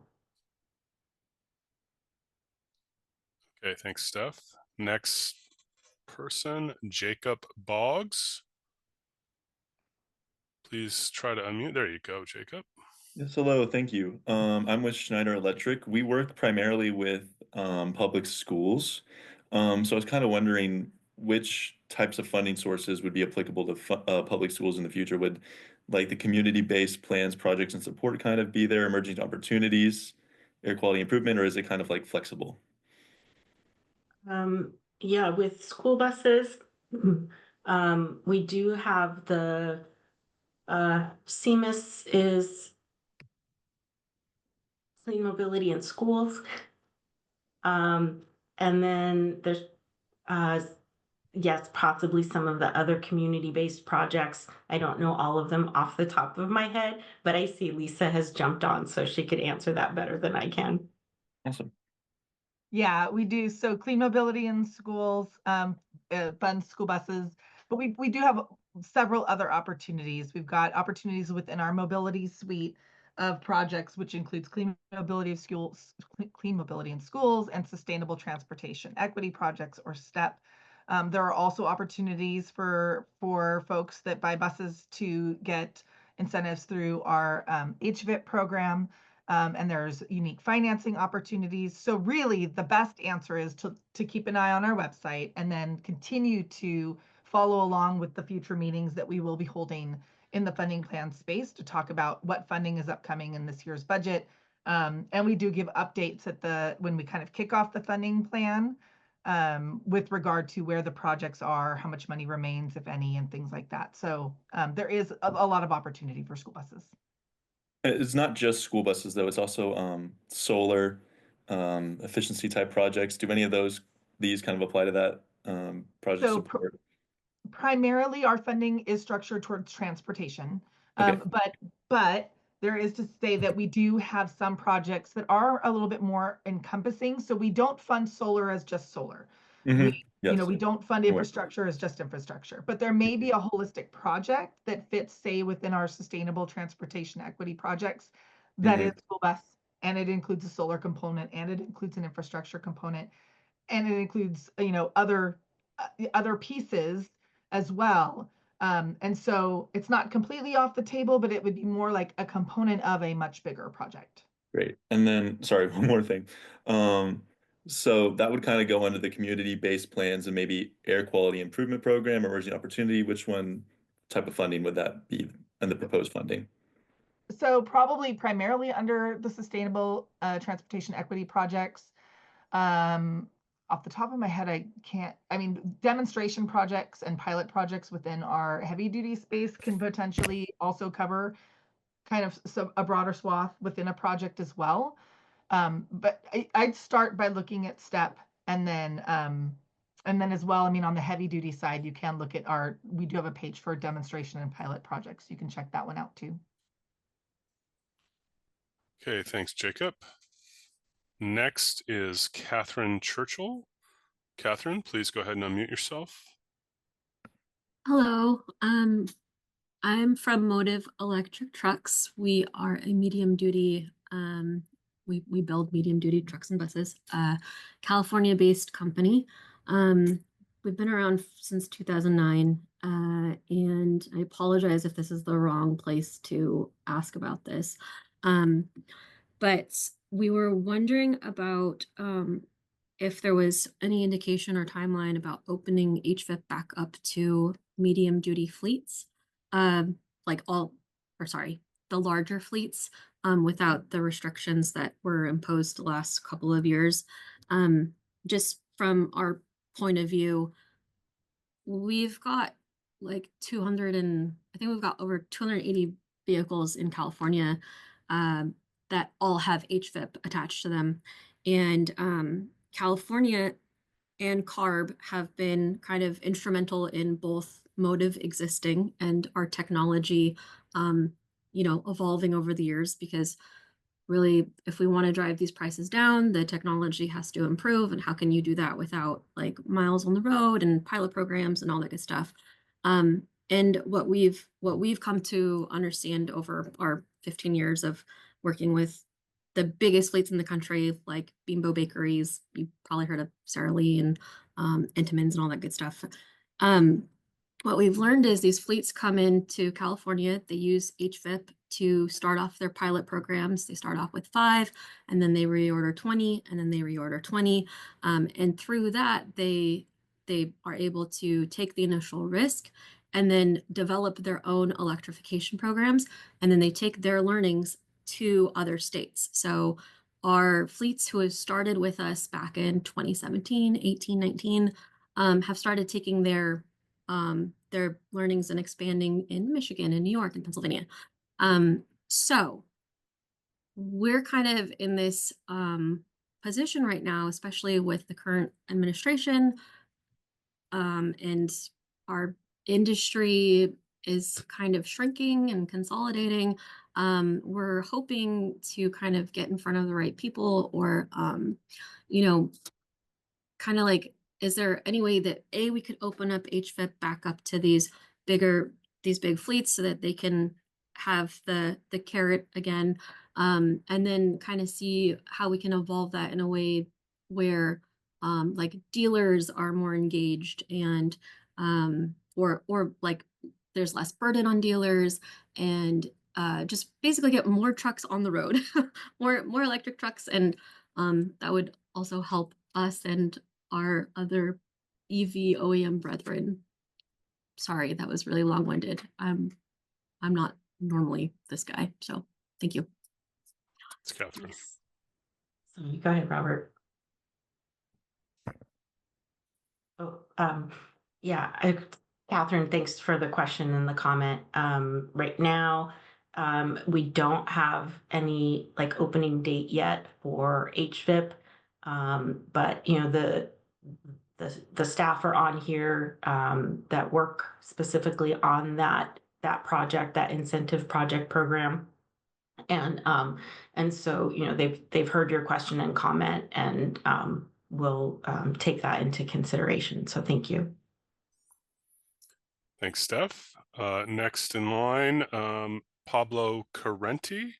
D: Okay, thanks, Steph. Next person, Jacob Boggs. Please try to unmute. There you go, Jacob.
K: Yes, hello, thank you. I'm with Schneider Electric. We work primarily with public schools. So I was kind of wondering which types of funding sources would be applicable to public schools in the future. Would like the community-based plans, projects, and support kind of be there, emerging opportunities, air quality improvement, or is it kind of like flexible?
A: Yeah, with school buses, we do have the CMIS is Clean Mobility in Schools. And then there's, yes, possibly some of the other community-based projects. I don't know all of them off the top of my head, but I see Lisa has jumped on, so she could answer that better than I can.
K: Awesome.
F: Yeah, we do. So Clean Mobility in Schools funds school buses, but we do have several other opportunities. We've got opportunities within our mobility suite of projects, which includes clean mobility of schools, clean mobility in schools, and sustainable transportation equity projects, or STEP. There are also opportunities for folks that buy buses to get incentives through our HVIP program, and there's unique financing opportunities. So really, the best answer is to keep an eye on our website and then continue to follow along with the future meetings that we will be holding in the funding plan space to talk about what funding is upcoming in this year's budget. And we do give updates when we kind of kick off the funding plan, with regard to where the projects are, how much money remains, if any, and things like that. So there is a lot of opportunity for school buses.
K: It's not just school buses though, it's also solar efficiency type projects. Do any of these kind of apply to that project
F: So
K: support?
F: primarily our funding is structured towards transportation.
K: Okay.
F: But there is to say that we do have some projects that are a little bit more encompassing. So we don't fund solar as just solar.
K: Yes.
F: We don't fund infrastructure as just infrastructure, but there may be a holistic project that fits, say, within our sustainable transportation equity projects that is school bus, and it includes a solar component, and it includes an infrastructure component, and it includes, other pieces as well. And so it's not completely off the table, but it would be more like a component of a much bigger project.
K: Great. And then, sorry, one more thing. So that would kind of go under the community-based plans and maybe air quality improvement program, emerging opportunity. Which one type of funding would that be in the proposed funding?
F: So probably primarily under the sustainable transportation equity projects. Off the top of my head, demonstration projects and pilot projects within our heavy duty space can potentially also cover kind of a broader swath within a project as well. But I'd start by looking at STEP, and then as well, on the heavy duty side, you can look at we do have a page for demonstration and pilot projects. You can check that one out too.
D: Okay, thanks, Jacob. Next is Catherine Churchill. Catherine, please go ahead and unmute yourself.
L: Hello, I'm from Motive Electric Trucks. We are a medium duty, we build medium duty trucks and buses, California-based company. We've been around since 2009, and I apologize if this is the wrong place to ask about this. But we were wondering about if there was any indication or timeline about opening HVIP back up to medium duty fleets, the larger fleets, without the restrictions that were imposed the last couple of years. Just from our point of view, we've got like I think we've got over 280 vehicles in California that all have HVIP attached to them. And California and CARB have been kind of instrumental in both Motive existing and our technology, evolving over the years, because really, if we want to drive these prices down, the technology has to improve. And how can you do that without like miles on the road and pilot programs and all that good stuff? And what we've come to understand over our 15 years of working with the biggest fleets in the country, like Bimbo Bakeries, you probably heard of Sara Lee and Entenmann's and all that good stuff. What we've learned is these fleets come into California, they use HVIP to start off their pilot programs. They start off with 5, and then they reorder 20, and then they reorder 20. And through that, they are able to take the initial risk and then develop their own electrification programs. And then they take their learnings to other states. So our fleets who have started with us back in 2017, 18, 19, have started taking their learnings and expanding in Michigan and New York and Pennsylvania. So we're kind of in this position right now, especially with the current administration, and our industry is kind of shrinking and consolidating. We're hoping to kind of get in front of the right people, or, kind of like, is there any way that we could open up HVIP back up to these big fleets so that they can have the carrot again, and then kind of see how we can evolve that in a way where like dealers are more engaged and or like there's less burden on dealers and just basically get more trucks on the road, more electric trucks, and that would also help us and our other EV OEM brethren. Sorry, that was really long-winded. I'm not normally this guy, so thank you.
D: It's Catherine.
A: Nice. So you go ahead, Robert. Oh, yeah, Catherine, thanks for the question and the comment. Right now, we don't have any like opening date yet for HVIP. But you know, the staff are on here that work specifically on that project, that incentive project program. And so, you know, they've heard your question and comment and will take that into consideration. So thank you.
D: Thanks, Steph. Next in line, Pablo Carenti.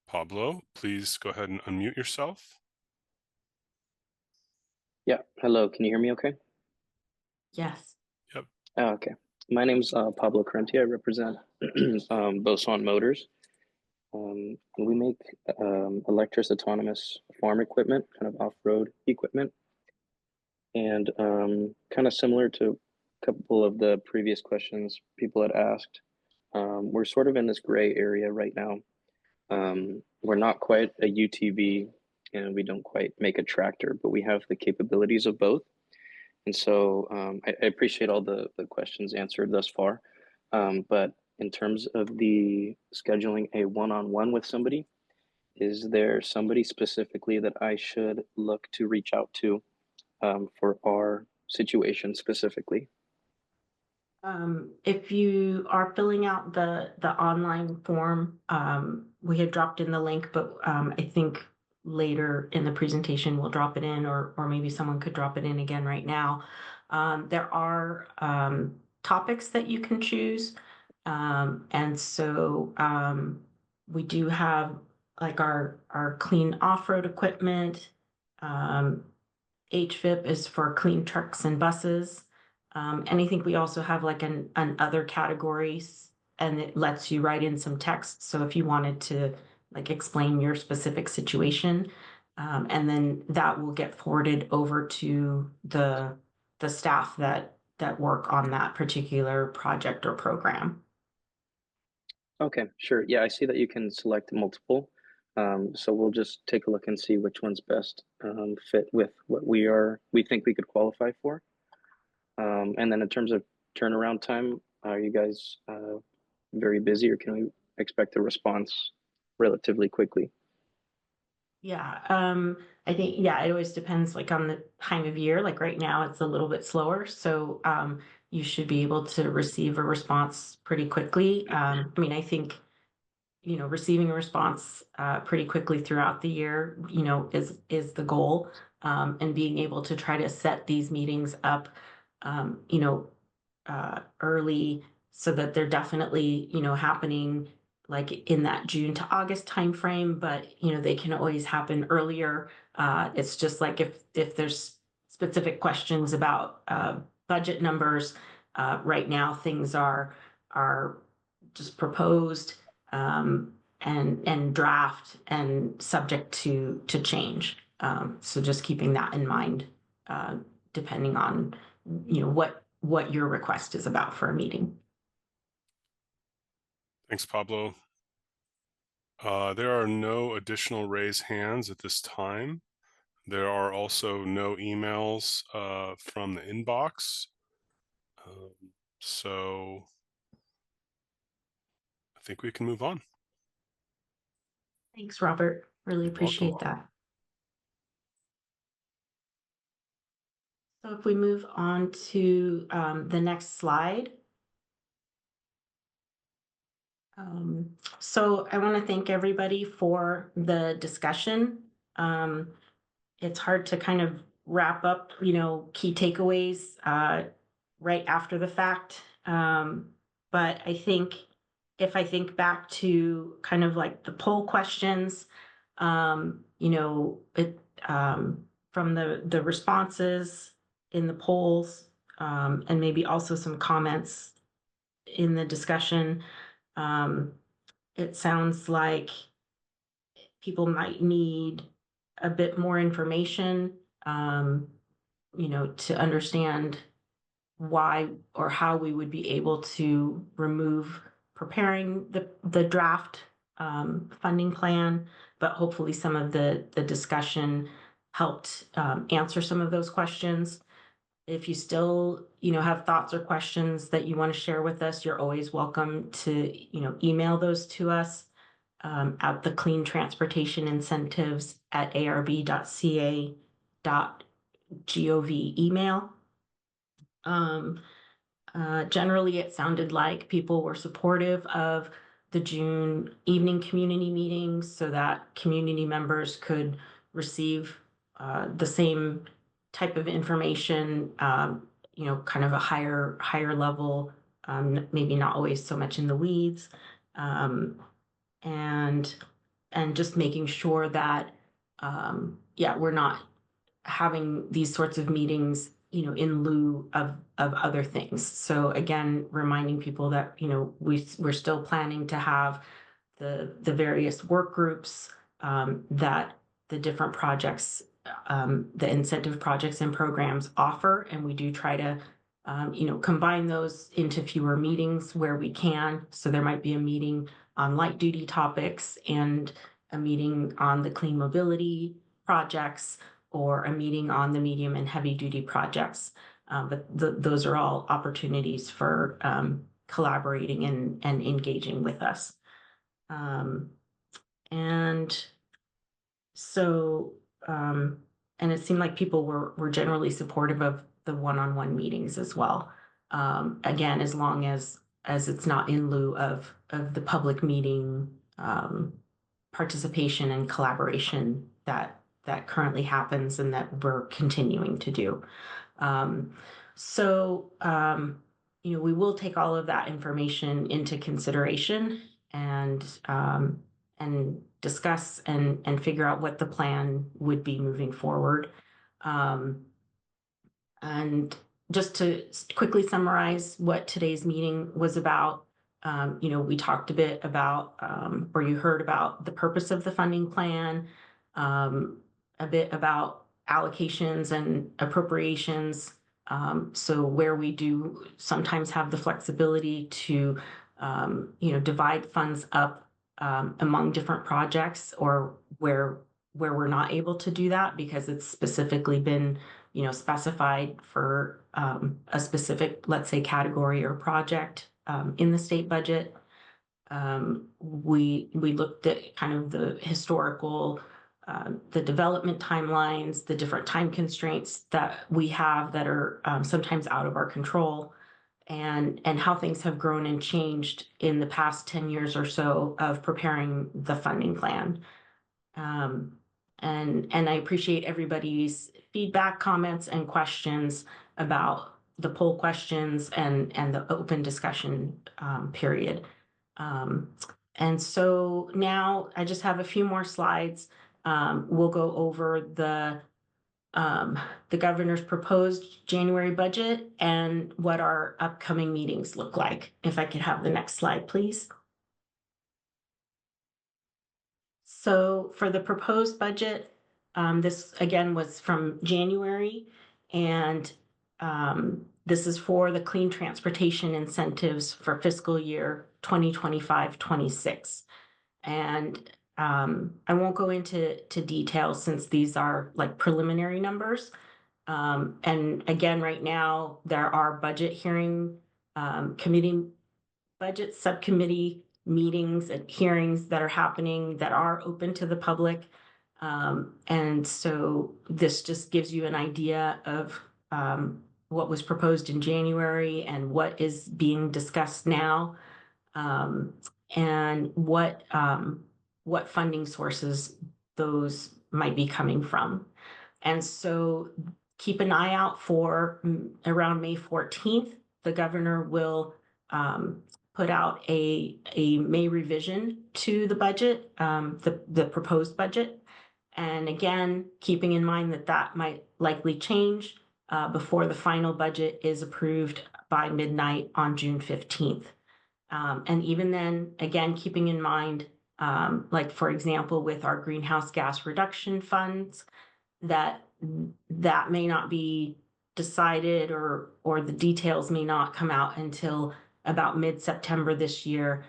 D: Pablo, please go ahead and unmute yourself.
M: Yeah, hello, can you hear me okay?
A: Yes.
D: Yep.
M: Oh, okay. My name's Pablo Carenti. I represent Boson Motors. We make electric autonomous farm equipment, kind of off-road equipment. And kind of similar to a couple of the previous questions people had asked, we're sort of in this gray area right now. We're not quite a UTV and we don't quite make a tractor, but we have the capabilities of both. And so I appreciate all the questions answered thus far. But in terms of the scheduling a one-on-one with somebody, is there somebody specifically that I should look to reach out to for our situation specifically?
A: If you are filling out the online form, we had dropped in the link, but I think later in the presentation we'll drop it in, or maybe someone could drop it in again right now. There are topics that you can choose, and so we do have like our clean off-road equipment. HVIP is for clean trucks and buses. And I think we also have like an other categories, and it lets you write in some text. So if you wanted to like explain your specific situation, and then that will get forwarded over to the staff that work on that particular project or program.
M: Okay, sure. Yeah, I see that you can select multiple. So we'll just take a look and see which one's best fit with what we think we could qualify for. And then in terms of turnaround time, are you guys very busy, or can we expect a response relatively quickly?
A: Yeah, I think, yeah, it always depends like on the time of year. Like right now, it's a little bit slower. So you should be able to receive a response pretty quickly. I mean, I think, you know, receiving a response pretty quickly throughout the year, you know, is the goal. And being able to try to set these meetings up, you know, early so that they're definitely, you know, happening like in that June to August timeframe, but you know, they can always happen earlier. It's just like if there's specific questions about budget numbers, right now things are just proposed and draft and subject to change. So just keeping that in mind, depending on, you know, what your request is about for a meeting.
D: Thanks, Pablo. There are no additional raised hands at this time. There are also no emails from the inbox. So I think we can move on.
A: Thanks, Robert. Really appreciate that. So if we move on to the next slide. So I want to thank everybody for the discussion. It's hard to kind of wrap up, you know, key takeaways right after the fact. But I think, if I think back to kind of like the poll questions, you know, from the responses in the polls, and maybe also some comments in the discussion, it sounds like people might need a bit more information, you know, to understand why or how we would be able to remove preparing the draft funding plan, but hopefully some of the discussion helped answer some of those questions. If you still, you know, have thoughts or questions that you want to share with us, you're always welcome to, you know, email those to us at the clean transportation incentives at arb.ca.gov email. Generally, it sounded like people were supportive of the June evening community meetings so that community members could receive the same type of information, you know, kind of a higher level, maybe not always so much in the weeds, and just making sure that, yeah, we're not having these sorts of meetings, you know, in lieu of other things. So again, reminding people that, you know, we're still planning to have the various work groups that the different projects, the incentive projects and programs offer, and we do try to you know, combine those into fewer meetings where we can. So there might be a meeting on light duty topics and a meeting on the clean mobility projects, or a meeting on the medium and heavy duty projects. But those are all opportunities for collaborating and engaging with us. And so, and it seemed like people were generally supportive of the one-on-one meetings as well. Again, as long as it's not in lieu of the public meeting participation and collaboration that currently happens and that we're continuing to do. You know, we will take all of that information into consideration and discuss and figure out what the plan would be moving forward. And just to quickly summarize what today's meeting was about, you know, we talked a bit about, or you heard about the purpose of the funding plan, a bit about allocations and appropriations. So where we do sometimes have the flexibility to, you know, divide funds up among different projects, or where we're not able to do that because it's specifically been, you know, specified for a specific, let's say, category or project in the state budget. We looked at kind of the historical, the development timelines, the different time constraints that we have that are sometimes out of our control, and how things have grown and changed in the past 10 years or so of preparing the funding plan. And I appreciate everybody's feedback, comments, and questions about the poll questions and the open discussion period. And so now I just have a few more slides. We'll go over the governor's proposed January budget and what our upcoming meetings look like. If I could have the next slide, please. So for the proposed budget, this again was from January, and this is for the clean transportation incentives for fiscal year 2025-26. And I won't go into details since these are like preliminary numbers. And again, right now, there are budget hearing budget subcommittee meetings and hearings that are happening that are open to the public. And so this just gives you an idea of what was proposed in January and what is being discussed now, and what funding sources those might be coming from. And so keep an eye out for around May 14th, the governor will put out a May revision to the budget, the proposed budget. And again, keeping in mind that that might likely change before the final budget is approved by midnight on June 15th. And even then, again, keeping in mind, like for example, with our greenhouse gas reduction funds, that may not be decided, or the details may not come out until about mid-September this year,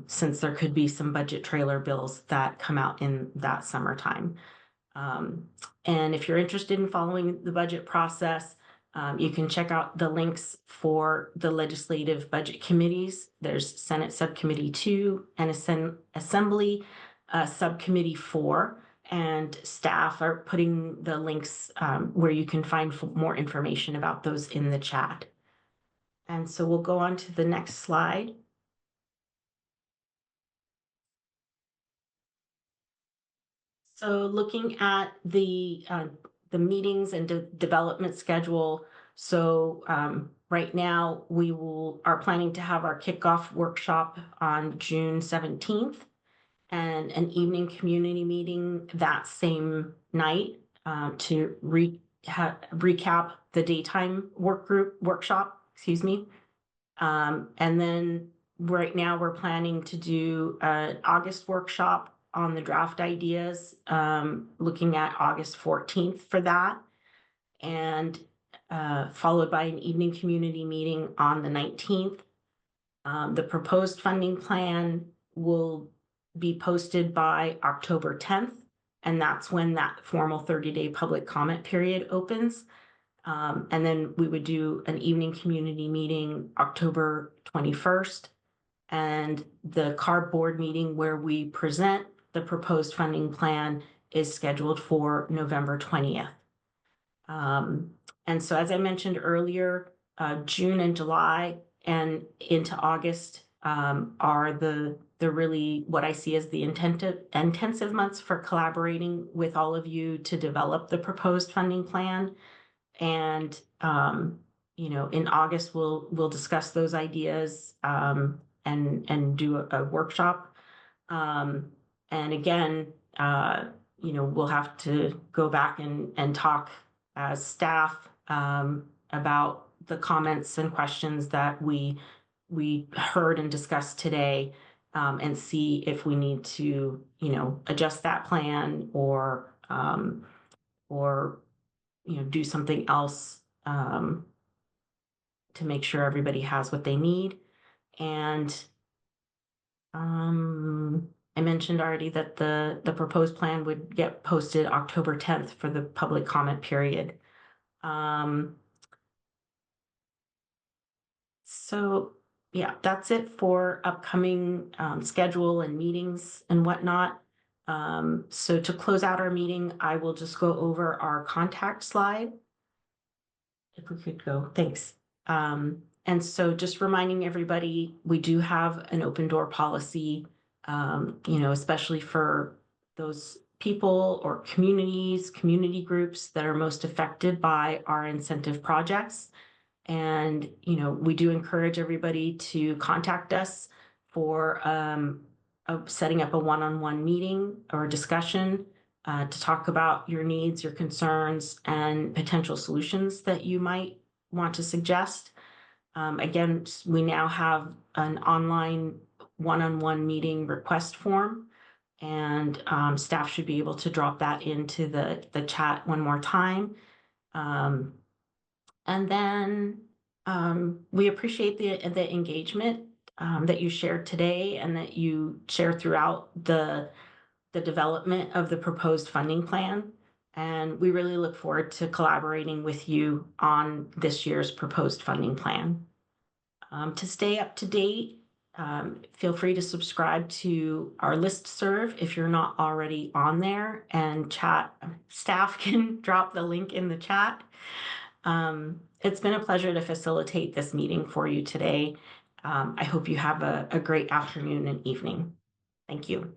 A: since there could be some budget trailer bills that come out in that summertime. And if you're interested in following the budget process, you can check out the links for the legislative budget committees. There's Senate Subcommittee 2 and Assembly Subcommittee 4, and staff are putting the links where you can find more information about those in the chat. And so we'll go on to the next slide. So looking at the meetings and development schedule. So right now we are planning to have our kickoff workshop on June 17th and an evening community meeting that same night to recap the daytime workshop, excuse me. And then right now we're planning to do an August workshop on the draft ideas, looking at August 14th for that, and followed by an evening community meeting on the 19th. The proposed funding plan will be posted by October 10th, and that's when that formal 30-day public comment period opens. And then we would do an evening community meeting October 21st, and the CARB board meeting where we present the proposed funding plan is scheduled for November 20th. And so as I mentioned earlier, June and July and into August are the really what I see as the intensive months for collaborating with all of you to develop the proposed funding plan. And you know, in August we'll discuss those ideas and do a workshop. And again, you know, we'll have to go back and talk as staff about the comments and questions that we heard and discussed today, and see if we need to, you know, adjust that plan or you know, do something else to make sure everybody has what they need. And I mentioned already that the proposed plan would get posted October 10th for the public comment period. So yeah, that's it for upcoming schedule and meetings and whatnot. So to close out our meeting, I will just go over our contact slide. If we could go, thanks. And so just reminding everybody, we do have an open door policy, you know, especially for those people or community groups that are most affected by our incentive projects. And, you know, we do encourage everybody to contact us for setting up a one-on-one meeting or discussion to talk about your needs, your concerns, and potential solutions that you might want to suggest. Again, we now have an online one-on-one meeting request form, and staff should be able to drop that into the chat one more time. And then we appreciate the engagement that you shared today and that you shared throughout the development of the proposed funding plan. And we really look forward to collaborating with you on this year's proposed funding plan. To stay up to date, feel free to subscribe to our listserv if you're not already on there, and staff can drop the link in the chat. It's been a pleasure to facilitate this meeting for you today. I hope you have a great afternoon and evening. Thank you.